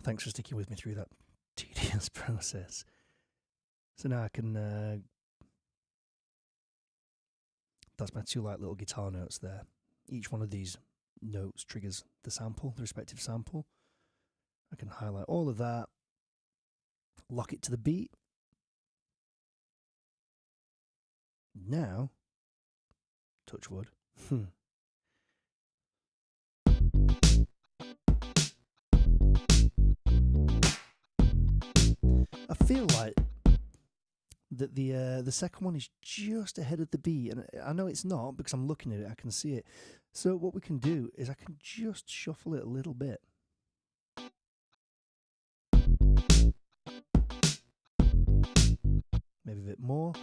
Thanks for sticking with me through that tedious process. So now I can. That's my two light little guitar notes there. Each one of these notes triggers the sample, the respective sample. I can highlight all of that, lock it to the beat. Now, touch wood. I feel like that the second one is just ahead of the beat, and I know it's not because I'm looking at it, I can see it. So what we can do is I can just shuffle it a little bit. Maybe a bit more.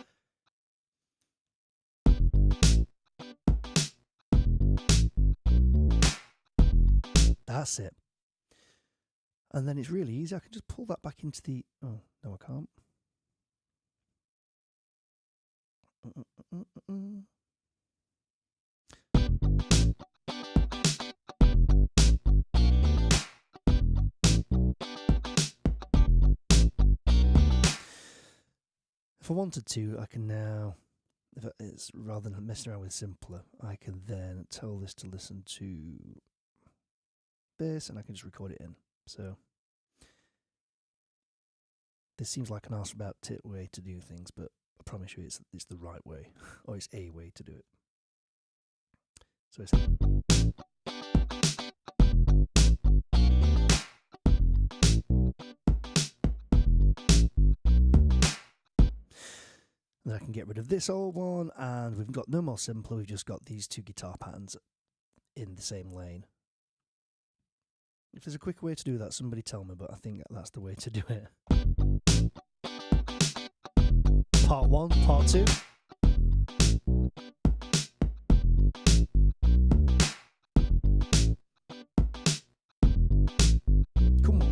That's it. And then it's really easy. I can just pull that back into the... Oh, no, I can't. If I wanted to, I can now, if it's rather than messing around with simpler, I can then tell this to listen to this, and I can just record it in. So this seems like an arse about tit way to do things, but I promise you it's the right way, or it's a way to do it. So it's... Then I can get rid of this old one, and we've got no more simpler, we've just got these two guitar patterns in the same lane. If there's a quicker way to do that, somebody tell me, but I think that's the way to do it. Part 1, part 2. Come on.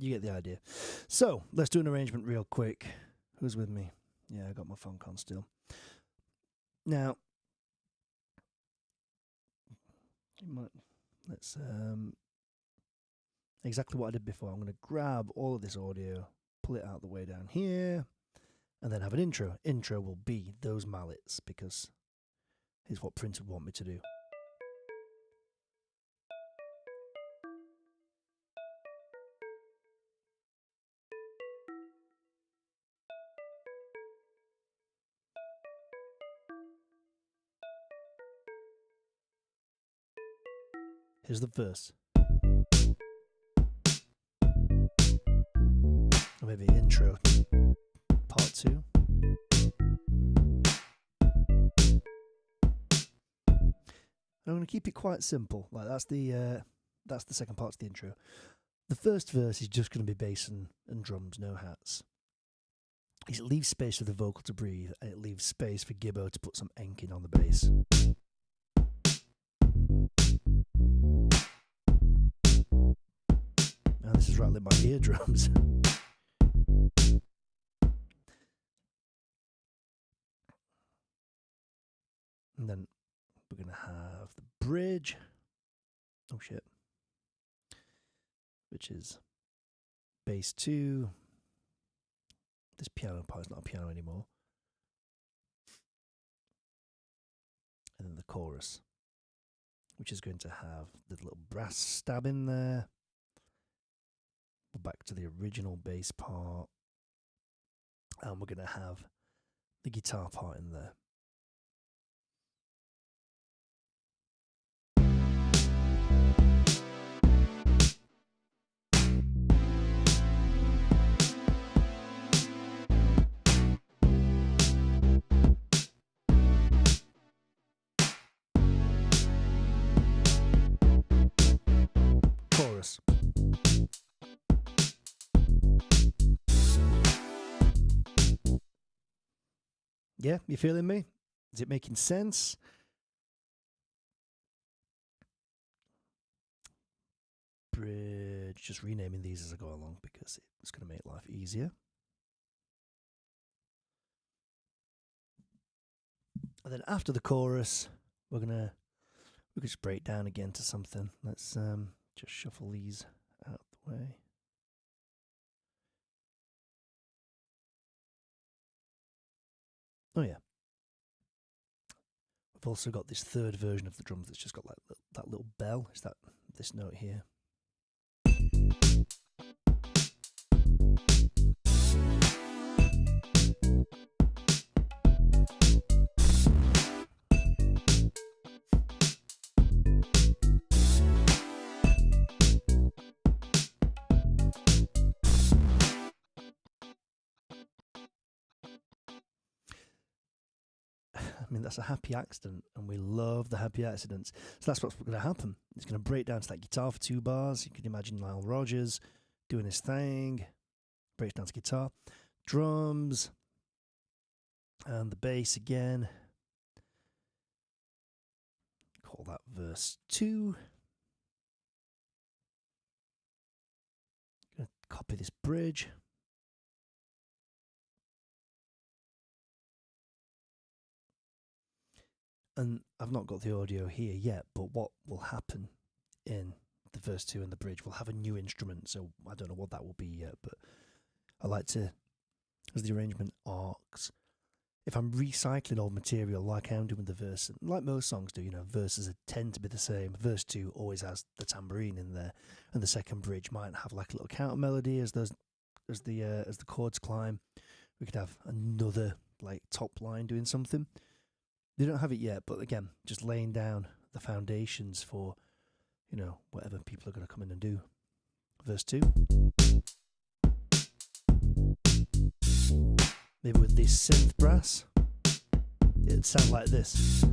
You get the idea. So let's do an arrangement real quick. Who's with me? Yeah, I got my phone con still. Now, let's exactly what I did before. I'm going to grab all of this audio, pull it out the way down here, and then have an intro. Intro will be those mallets because it's what Prince would want me to do. Here's the verse. Or maybe intro, part 2. I'm going to keep it quite simple. Like that's the second part of the intro. The first verse is just going to be bass and drums, no hats. It leaves space for the vocal to breathe, and it leaves space for Gibbo to put some enking on the bass. Now this is rattling my eardrums. And then we're going to have the bridge. Oh shit. Which is bass 2. This piano part is not a piano anymore. And then the chorus, which is going to have the little brass stab in there. We're back to the original bass part. And we're going to have the guitar part in there. Chorus. Yeah, you feeling me? Is it making sense? Bridge. Just renaming these as I go along because it's going to make life easier. And then after the chorus, we could just break down again to something. Let's just shuffle these out of the way. Oh yeah. We've also got this third version of the drums that's just got like that little bell. Is that this note here? I mean, that's a happy accident, and we love the happy accidents. So that's what's going to happen. It's going to break down to that guitar for 2 bars. You can imagine Nile Rodgers doing his thing. Breaks down to guitar. Drums. And the bass again. Call that verse 2. Going to copy this bridge. And I've not got the audio here yet, but what will happen in the verse 2 and the bridge, we'll have a new instrument, so I don't know what that will be yet, but I like to, as the arrangement arcs, if I'm recycling old material like I am doing the verse, and like most songs do, verses tend to be the same. Verse 2 always has the tambourine in there, and the second bridge might have like a little counter melody as the chords climb. We could have another like top line doing something. They don't have it yet, but again, just laying down the foundations for, whatever people are going to come in and do. Verse 2. Maybe with this synth brass, it'd sound like this.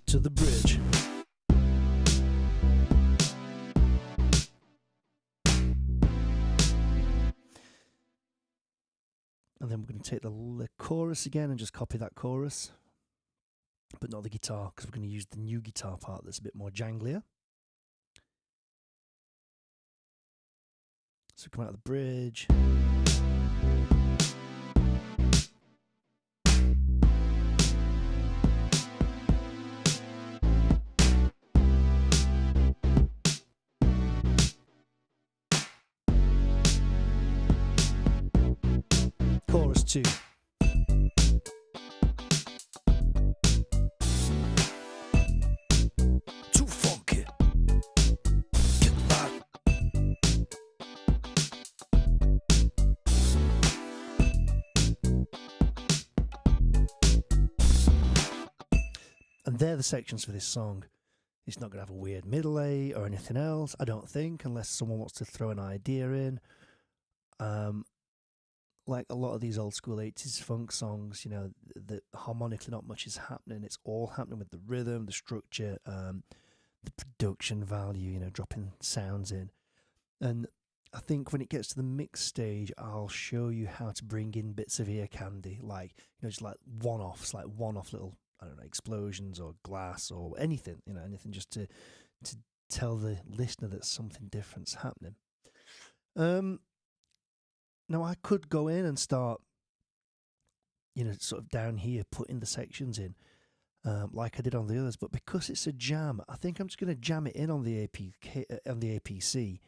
To the bridge. And then we're going to take the chorus again and just copy that chorus. but not the guitar, because we're going to use the new guitar part that's a bit more janglier. So come out of the bridge. Chorus 2. Too funky. Get loud. And they're the sections for this song. It's not going to have a weird middle A or anything else, I don't think, unless someone wants to throw an idea in. Like a lot of these old school 80s funk songs, you know, the harmonically not much is happening. It's all happening with the rhythm, the structure, the production value, you know, dropping sounds in. And I think when it gets to the mix stage, I'll show you how to bring in bits of ear candy, like, you know, just like one-offs, like one-off little, I don't know, explosions or glass or anything, you know, anything just to tell the listener that something different's happening. Now, I could go in and start, you know, sort of down here, putting the sections in, like I did on the others. But because it's a jam, I think I'm just going to jam it in on the APC.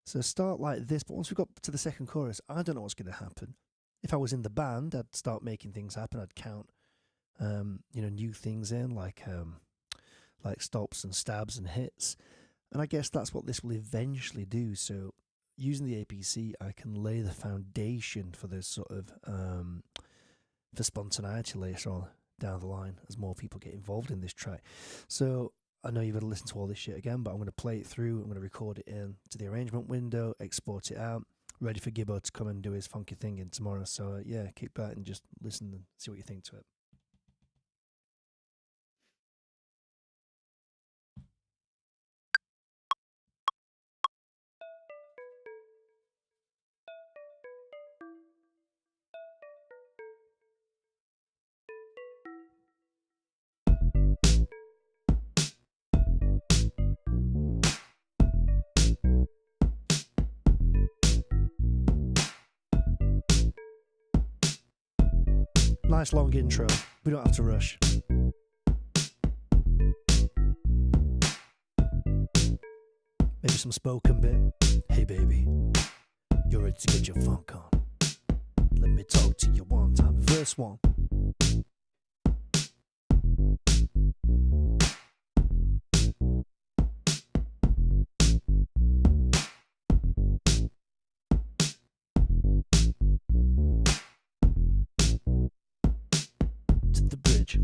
So start like this. But once we got to the second chorus, I don't know what's going to happen. If I was in the band, I'd start making things happen. I'd count, you know, new things in, like stops and stabs and hits. And I guess that's what this will eventually do. So using the APC, I can lay the foundation for this sort of for spontaneity later on down the line as more people get involved in this track. So I know you've got to listen to all this shit again, but I'm going to play it through. I'm going to record it in to the arrangement window, export it out, ready for Gibbo to come and do his funky thing in tomorrow. So yeah, kick back and just listen and see what you think to it. Nice long intro. We don't have to rush. Maybe some spoken bit. Hey baby, you're ready to get your funk on. Let me talk to you one time. Verse 1. To the bridge.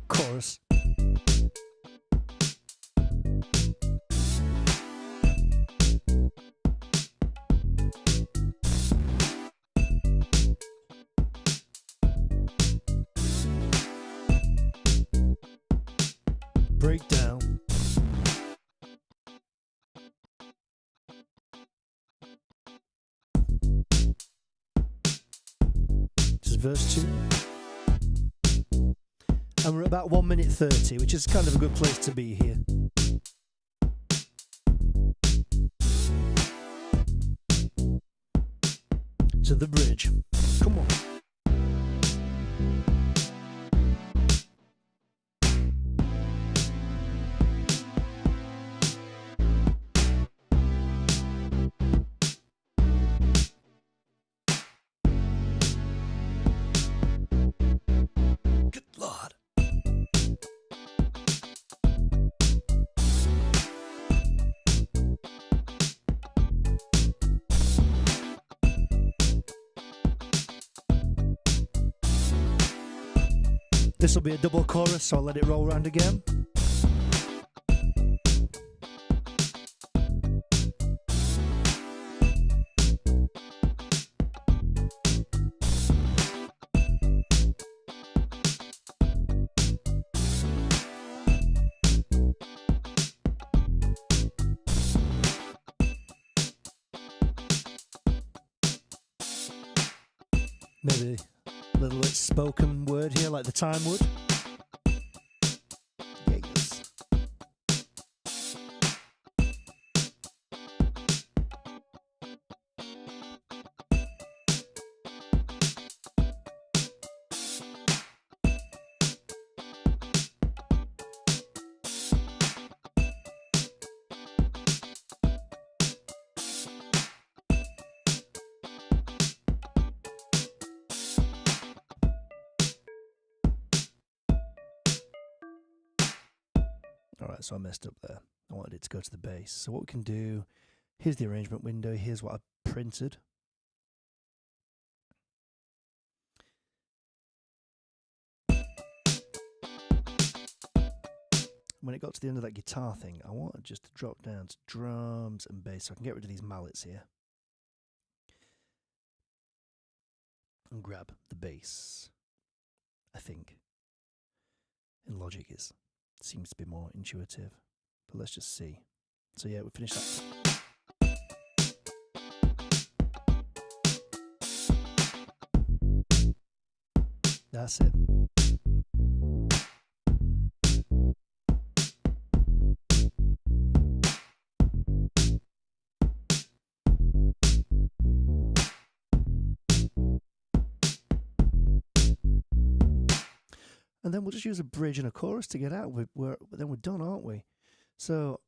Chorus. Breakdown. This is verse 2. And we're at about 1 minute 30, which is kind of a good place to be here. To the bridge. Come on. Good Lord. This will be a double chorus, so I'll let it roll around again. Maybe a little bit spoken word here, like the time would. Yes. Alright, so I messed up there. I wanted it to go to the base. So what we can do, here's the arrangement window, here's what I printed. When it got to the end of that guitar thing, I wanted just to drop down to drums and bass so I can get rid of these mallets here. And grab the bass, I think. In Logic seems to be more intuitive. But let's just see. So yeah, we finished that. That's it. And then we'll just use a bridge and a chorus to get out. Then we're done, aren't we? So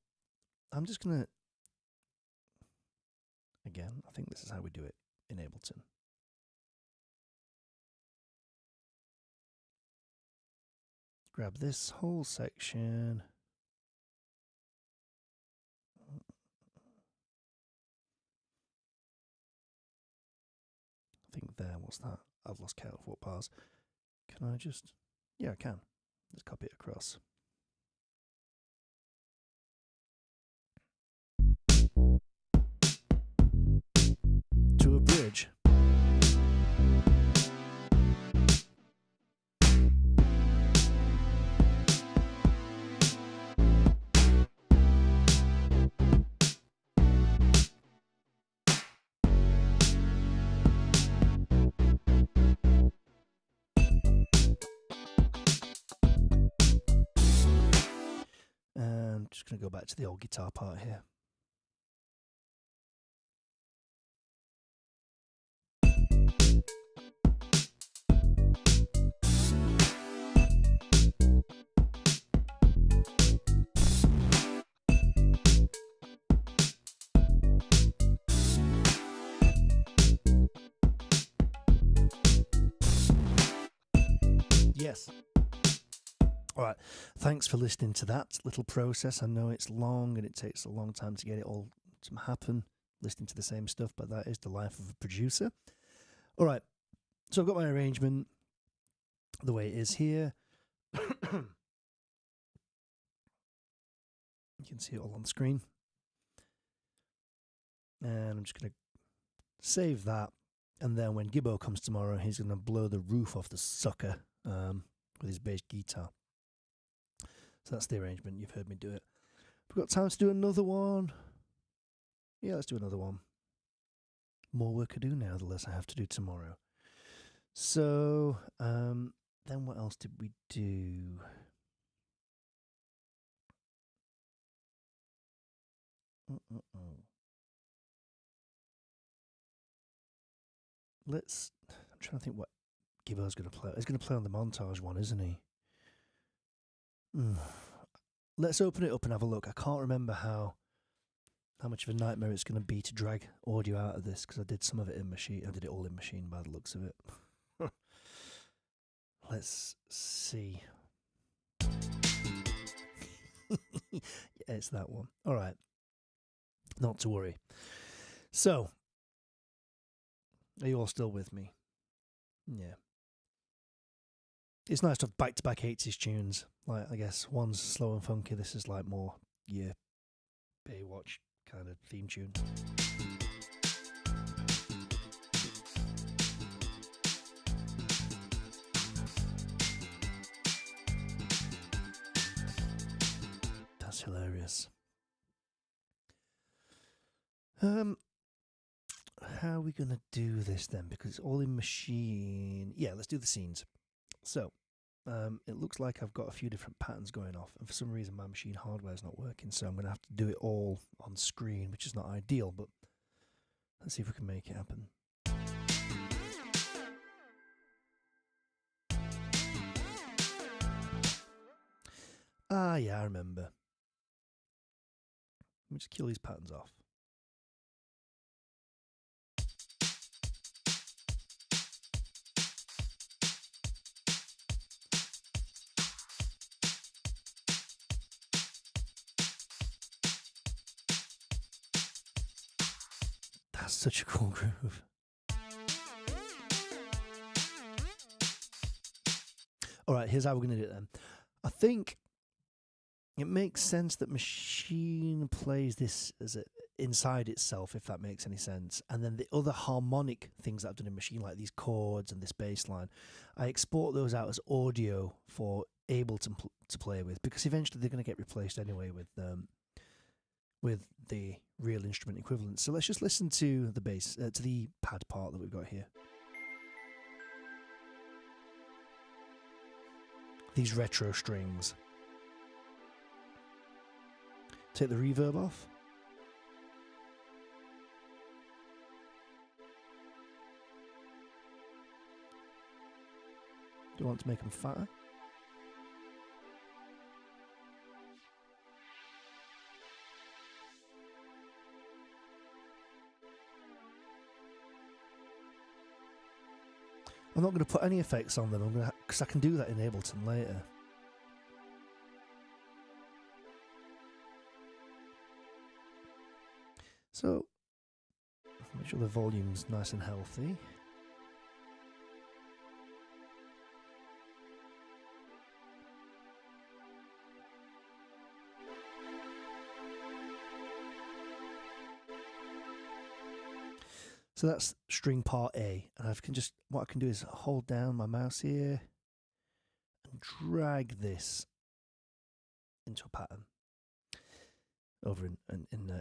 I'm just going to... Again, I think this is how we do it in Ableton. Grab this whole section. I think there, what's that? I've lost count of what bars. Can I just... Yeah, I can. Let's copy it across. To a bridge. And I'm just going to go back to the old guitar part here. Yes. All right. Thanks for listening to that little process. I know it's long and it takes a long time to get it all to happen, listening to the same stuff, but that is the life of a producer. All right. So I've got my arrangement the way it is here. You can see it all on the screen. And I'm just going to save that. And then when Gibbo comes tomorrow, he's going to blow the roof off the sucker with his bass guitar. So that's the arrangement. You've heard me do it. We've got time to do another one. Yeah, let's do another one. More work I do now, the less I have to do tomorrow. So, then what else did we do? I'm trying to think what Gibbo's going to play. He's going to play on the montage one, isn't he? Let's open it up and have a look. I can't remember how much of a nightmare it's going to be to drag audio out of this because I did some of it in Machine. I did it all in Machine by the looks of it. Let's see. Yeah, it's that one. All right. Not to worry. So, are you all still with me? Yeah. It's nice to have back-to-back 80s tunes. Like, I guess one's slow and funky. This is like more your Baywatch kind of theme tune. That's hilarious. how are we going to do this then? Because it's all in machine. Yeah, let's do the scenes. So, it looks like I've got a few different patterns going off, and for some reason my machine hardware is not working, so I'm going to have to do it all on screen, which is not ideal, but let's see if we can make it happen. Ah, yeah, I remember. Let me just kill these patterns off. That's such a cool groove. All right, here's how we're going to do it then. I think it makes sense that machine plays this as inside itself, if that makes any sense. And then the other harmonic things that I've done in machine, like these chords and this bass line, I export those out as audio for Ableton to play with, because eventually they're going to get replaced anyway with the real instrument equivalent. So let's just listen to the bass, to the pad part that we've got here. These retro strings. Take the reverb off. Do you want to make them fatter? I'm not going to put any effects on them, because I can do that in Ableton later. So, make sure the volume's nice and healthy. So that's string part A, and what I can do is hold down my mouse here and drag this into a pattern over in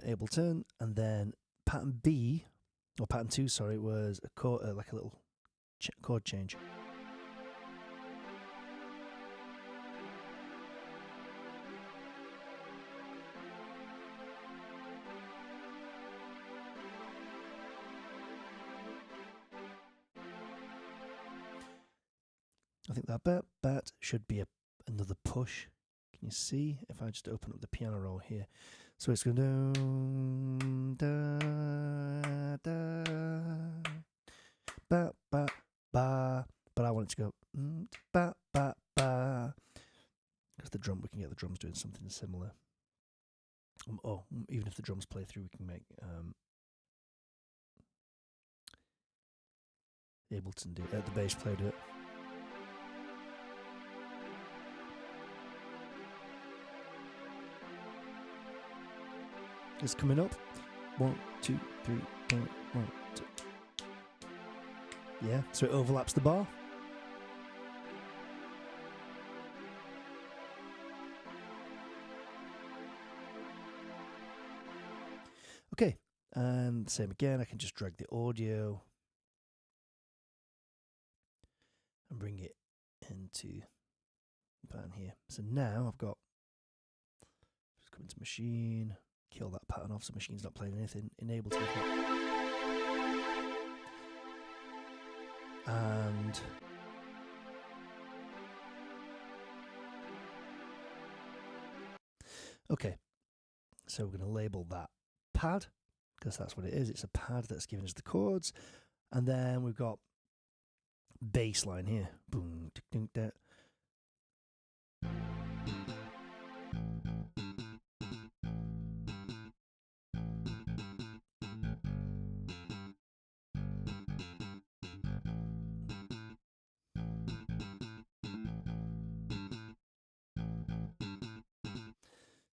Ableton, and then pattern B, or pattern 2, sorry, was a chord, like a little chord change. I think that should be another push. Can you see? If I just open up the piano roll here. So it's going da da ba ba ba, but I want it to go ba ba ba, because the drum, we can get the drums doing something similar. Even if the drums play through, we can make Ableton do the bass player do it. It's coming up. 1, 2, 3, 1, 1, 2. Yeah, so it overlaps the bar. Okay, and same again. I can just drag the audio and bring it into the pattern here. So now I've got, just come into machine, kill that pattern off so machine's not playing anything, enable to and okay, so we're going to label that pad, because that's what it is. It's a pad that's giving us the chords, and then we've got bass line here. Boom, tick, tick, tick.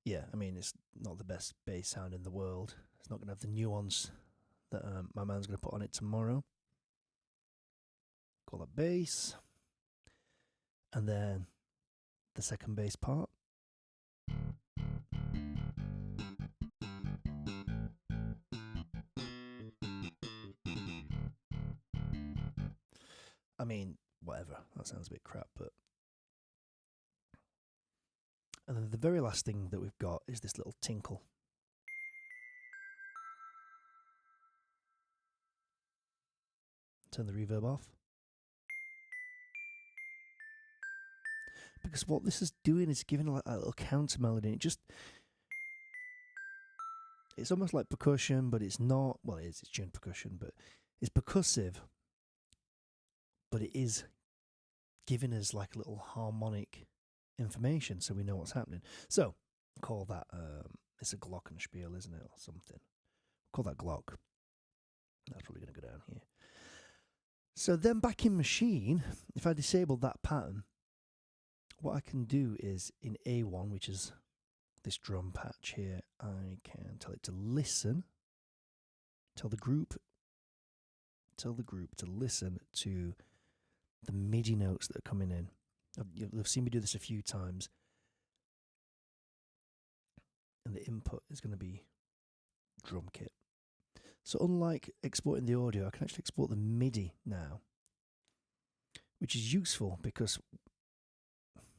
Yeah, I mean, it's not the best bass sound in the world. It's not going to have the nuance that my man's going to put on it tomorrow. Call that bass. And then the second bass part. I mean, whatever. That sounds a bit crap, but. And then the very last thing that we've got is this little tinkle. Turn the reverb off. Because what this is doing is giving a little counter melody. It's almost like percussion, but it's not. Well, it's tuned percussion, but it's percussive. But it is giving us like a little harmonic information so we know what's happening. So, call that, it's a glockenspiel, isn't it, or something. Call that Glock. That's probably going to go down here. So then back in machine, if I disable that pattern, what I can do is in A1, which is this drum patch here, I can tell it to listen, tell the group to listen to the MIDI notes that are coming in. You've seen me do this a few times. And the input is going to be drum kit. So unlike exporting the audio, I can actually export the MIDI now, which is useful because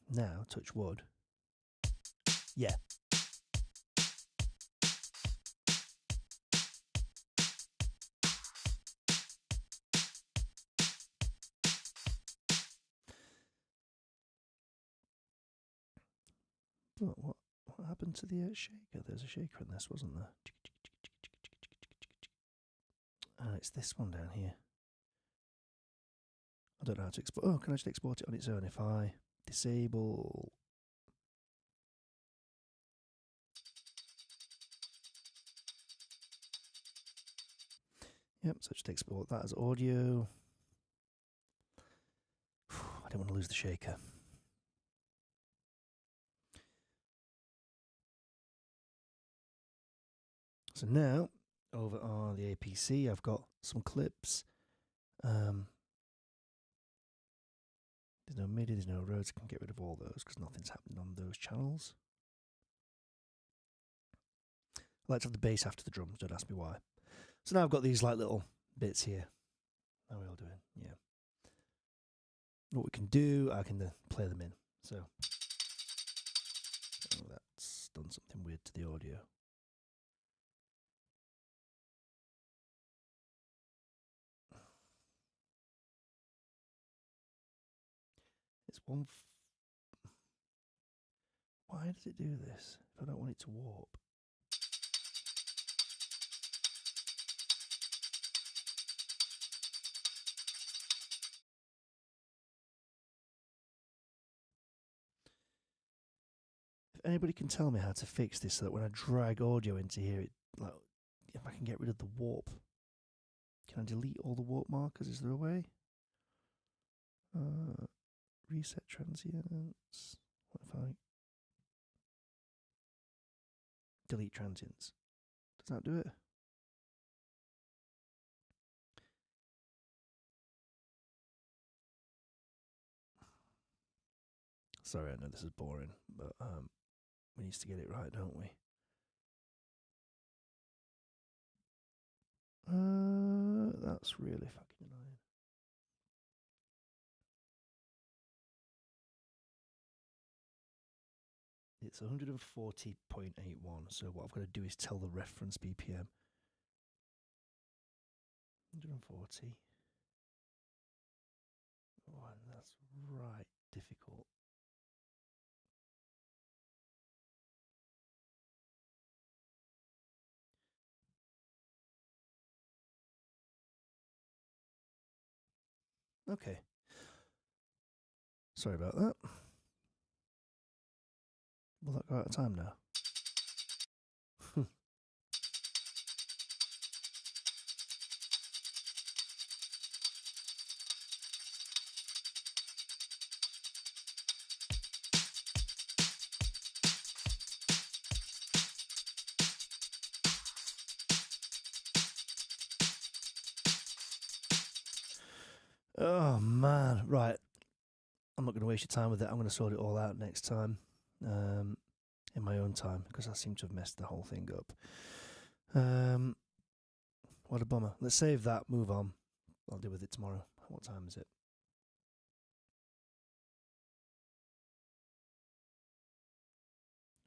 now, touch wood, yeah. But what happened to the shaker? There's a shaker in this, wasn't there? It's this one down here. I don't know how to export. Oh, can I just export it on its own if I disable? Yep, so just export that as audio. I don't want to lose the shaker. So now, over on the APC, I've got some clips. There's no MIDI, there's no Rhodes. I can get rid of all those because nothing's happening on those channels. I like to have the bass after the drums, don't ask me why. So now I've got these like little bits here. How are we all doing? Yeah. What we can do, I can play them in. So, that's done something weird to the audio. It's one. Why does it do this if I don't want it to warp? If anybody can tell me how to fix this so that when I drag audio into here, if I can get rid of the warp. Can I delete all the warp markers? Is there a way? Reset transients. What if I delete transients? Does that do it? Sorry, I know this is boring, but we need to get it right, don't we? That's really fucking annoying. It's 140.81, so what I've got to do is tell the reference BPM. 140. Oh, that's right difficult. Okay. Sorry about that. Will that go out of time now? Oh man, right. I'm not going to waste your time with it. I'm going to sort it all out next time, in my own time, because I seem to have messed the whole thing up. What a bummer. Let's save that. Move on. I'll deal with it tomorrow. What time is it?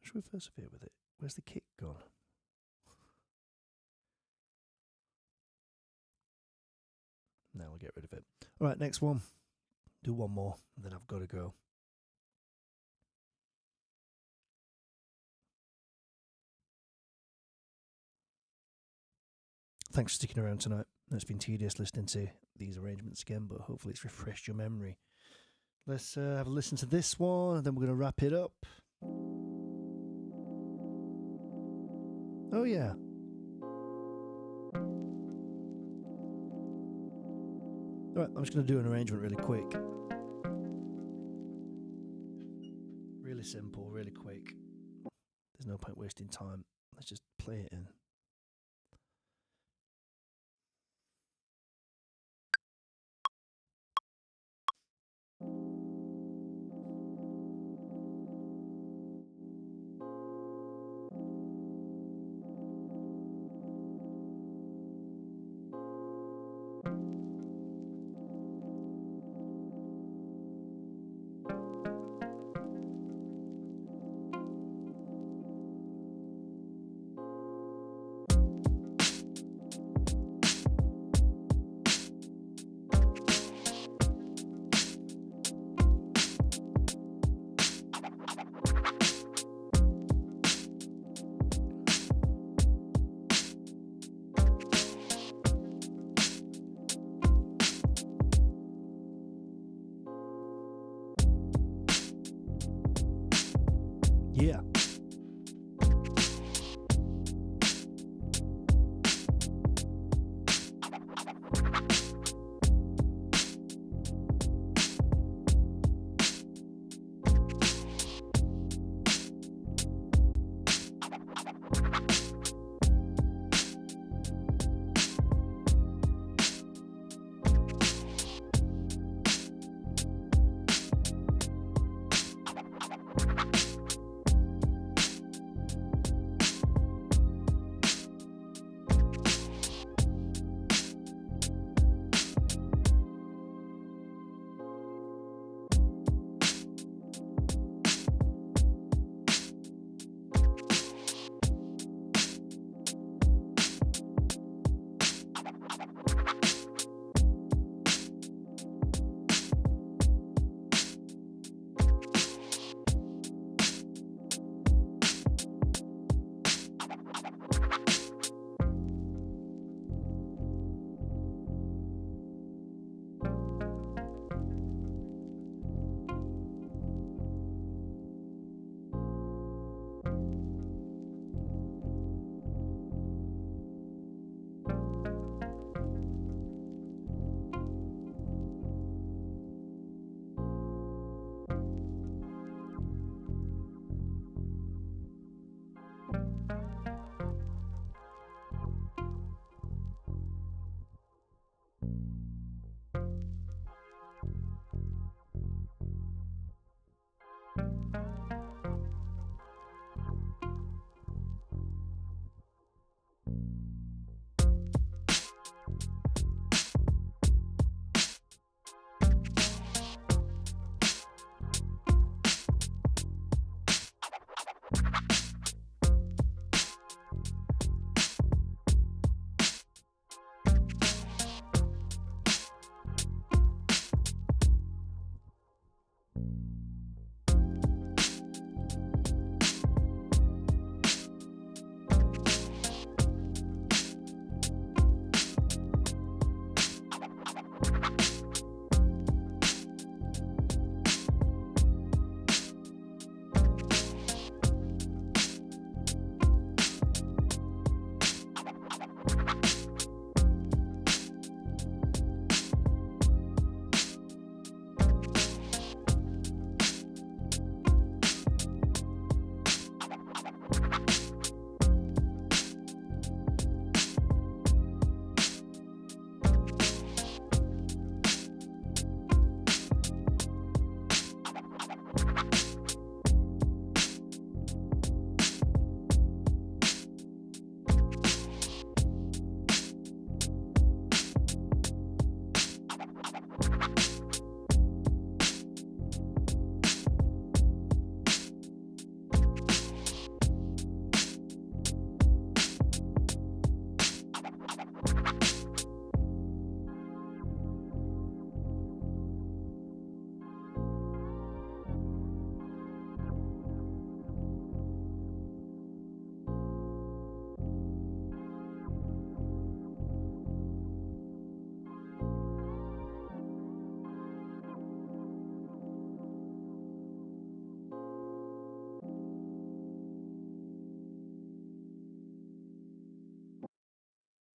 Should we persevere with it? Where's the kick gone? Now we'll get rid of it. All right, next one. Do one more, and then I've got to go. Thanks for sticking around tonight. It's been tedious listening to these arrangements again, but hopefully it's refreshed your memory. Let's have a listen to this one, and then we're going to wrap it up. Oh, yeah. All right, I'm just going to do an arrangement really quick. Really simple, really quick. There's no point wasting time. Let's just play it in. Yeah.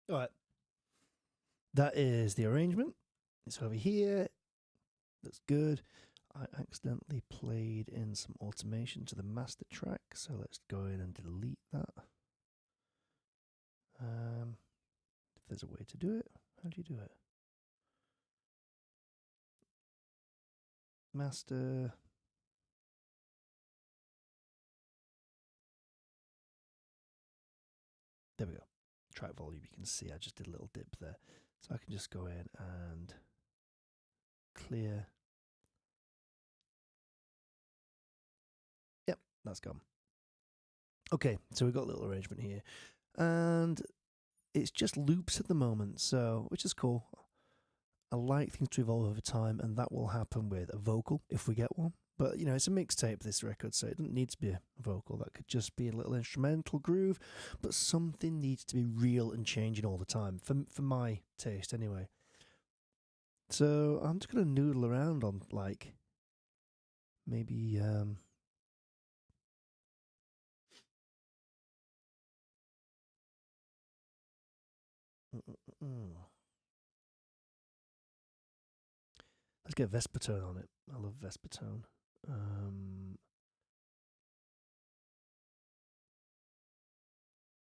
All right. That is the arrangement. It's over here. That's good. I accidentally played in some automation to the master track, so let's go in and delete that. If there's a way to do it, how do you do it? Master. There we go. Track volume, you can see I just did a little dip there. So I can just go in and clear. Yep, that's gone. Okay, so we've got a little arrangement here. And it's just loops at the moment, so which is cool. I like things to evolve over time, and that will happen with a vocal if we get one. But, you know, it's a mixtape, this record, so it doesn't need to be a vocal. That could just be a little instrumental groove, but something needs to be real and changing all the time, for my taste anyway. So I'm just going to noodle around on, like, maybe... Let's get Vespertone on it. I love Vespertone.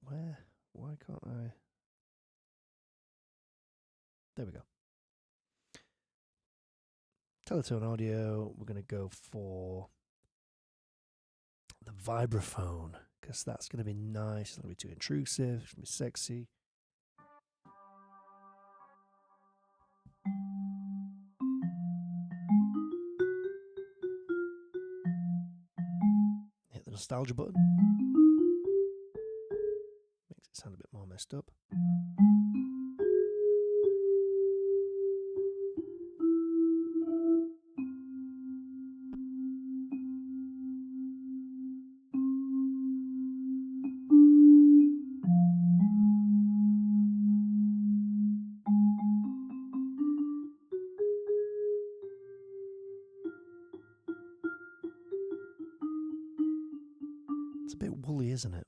Where? Why can't I? There we go. Teletone audio. We're going to go for the vibraphone because that's going to be nice. It's not going to be too intrusive. It's going to be sexy. Hit the nostalgia button. Makes it sound a bit more messed up. It's a bit woolly, isn't it?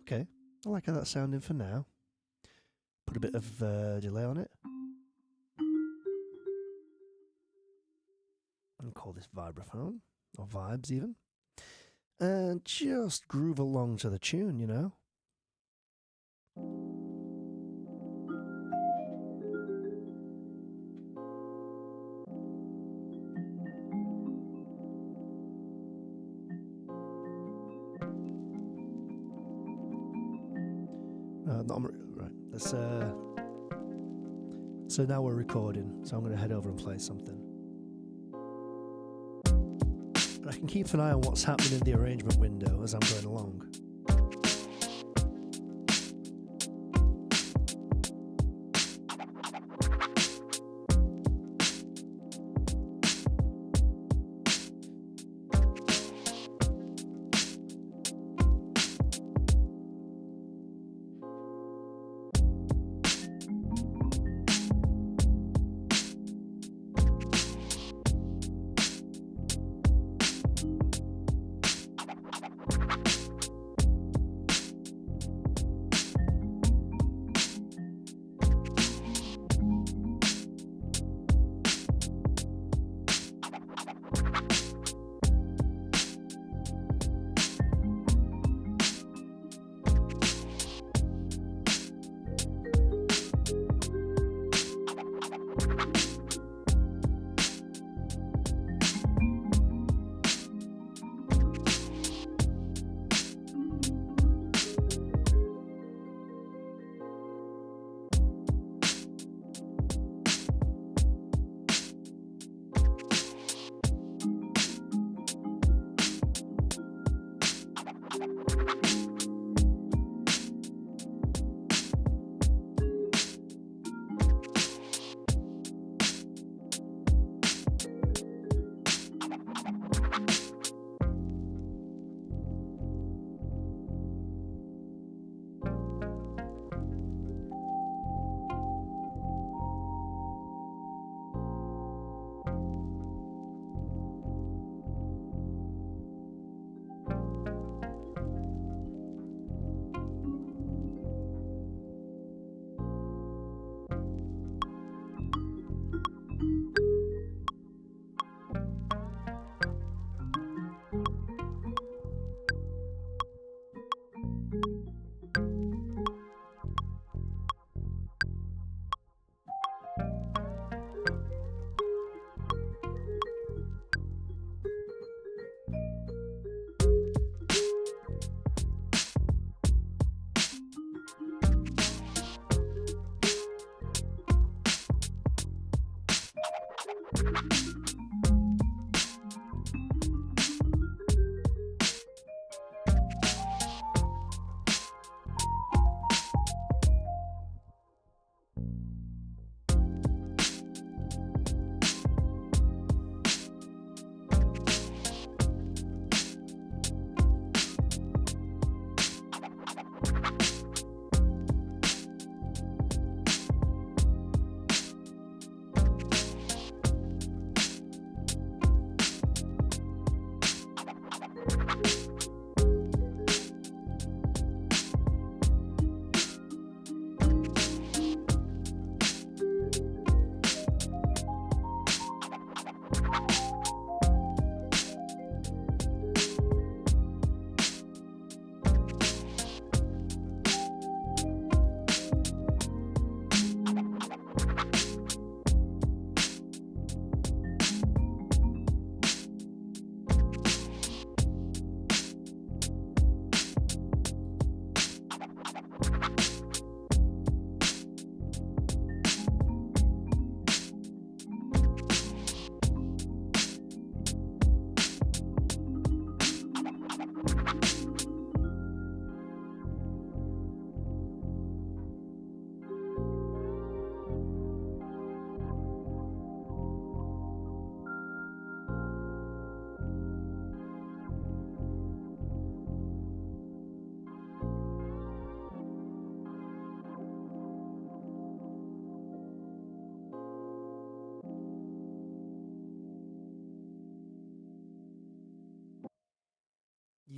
Okay, I like how that's sounding for now. Put a bit of delay on it. And call this vibraphone, or vibes even. And just groove along to the tune, you know. Right, let's so now we're recording, so I'm going to head over and play something. I can keep an eye on what's happening in the arrangement window as I'm going along.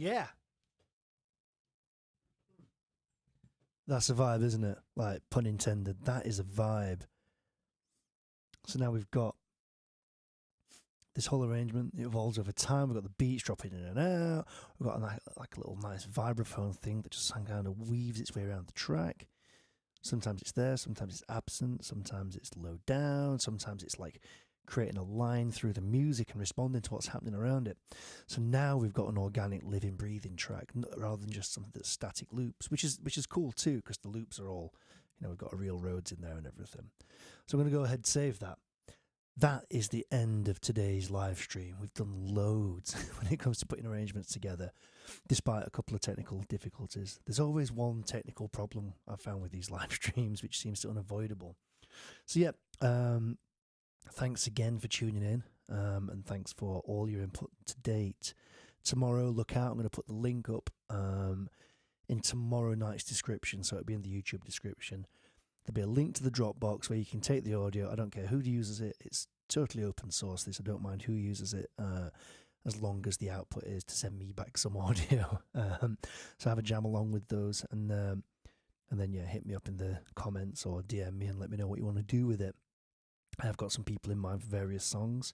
Yeah. That's a vibe, isn't it? Like, pun intended. That is a vibe. So now we've got this whole arrangement. It evolves over time. We've got the beats dropping in and out. We've got like a little nice vibraphone thing that just kind of weaves its way around the track. Sometimes it's there, sometimes it's absent, sometimes it's low down, sometimes it's like creating a line through the music and responding to what's happening around it. So now we've got an organic, living, breathing track rather than just something that's static loops, which is cool too, because the loops are all, we've got a real Rhodes in there and everything. So I'm going to go ahead and save that. That is the end of today's live stream. We've done loads when it comes to putting arrangements together, despite a couple of technical difficulties. There's always one technical problem I've found with these live streams, which seems to unavoidable. So yeah, thanks again for tuning in, and thanks for all your input to date. Tomorrow, look out, I'm going to put the link up in tomorrow night's description, so it'll be in the YouTube description. There'll be a link to the Dropbox where you can take the audio. I don't care who uses it. It's totally open source, this. I don't mind who uses it, as long as the output is to send me back some audio. So have a jam along with those, and then, yeah, hit me up in the comments or DM me and let me know what you want to do with it. I have got some people in mind for various songs,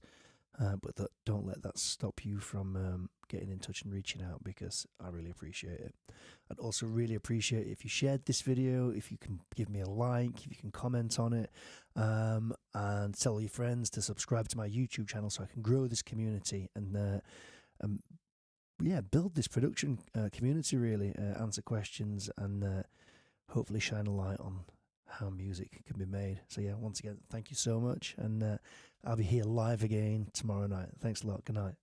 but don't let that stop you from getting in touch and reaching out, because I really appreciate it. I'd also really appreciate it if you shared this video, if you can give me a like, if you can comment on it, and tell your friends to subscribe to my YouTube channel so I can grow this community and build this production community, really, answer questions and hopefully shine a light on how music can be made. So yeah, once again, thank you so much, and I'll be here live again tomorrow night. Thanks a lot. Good night.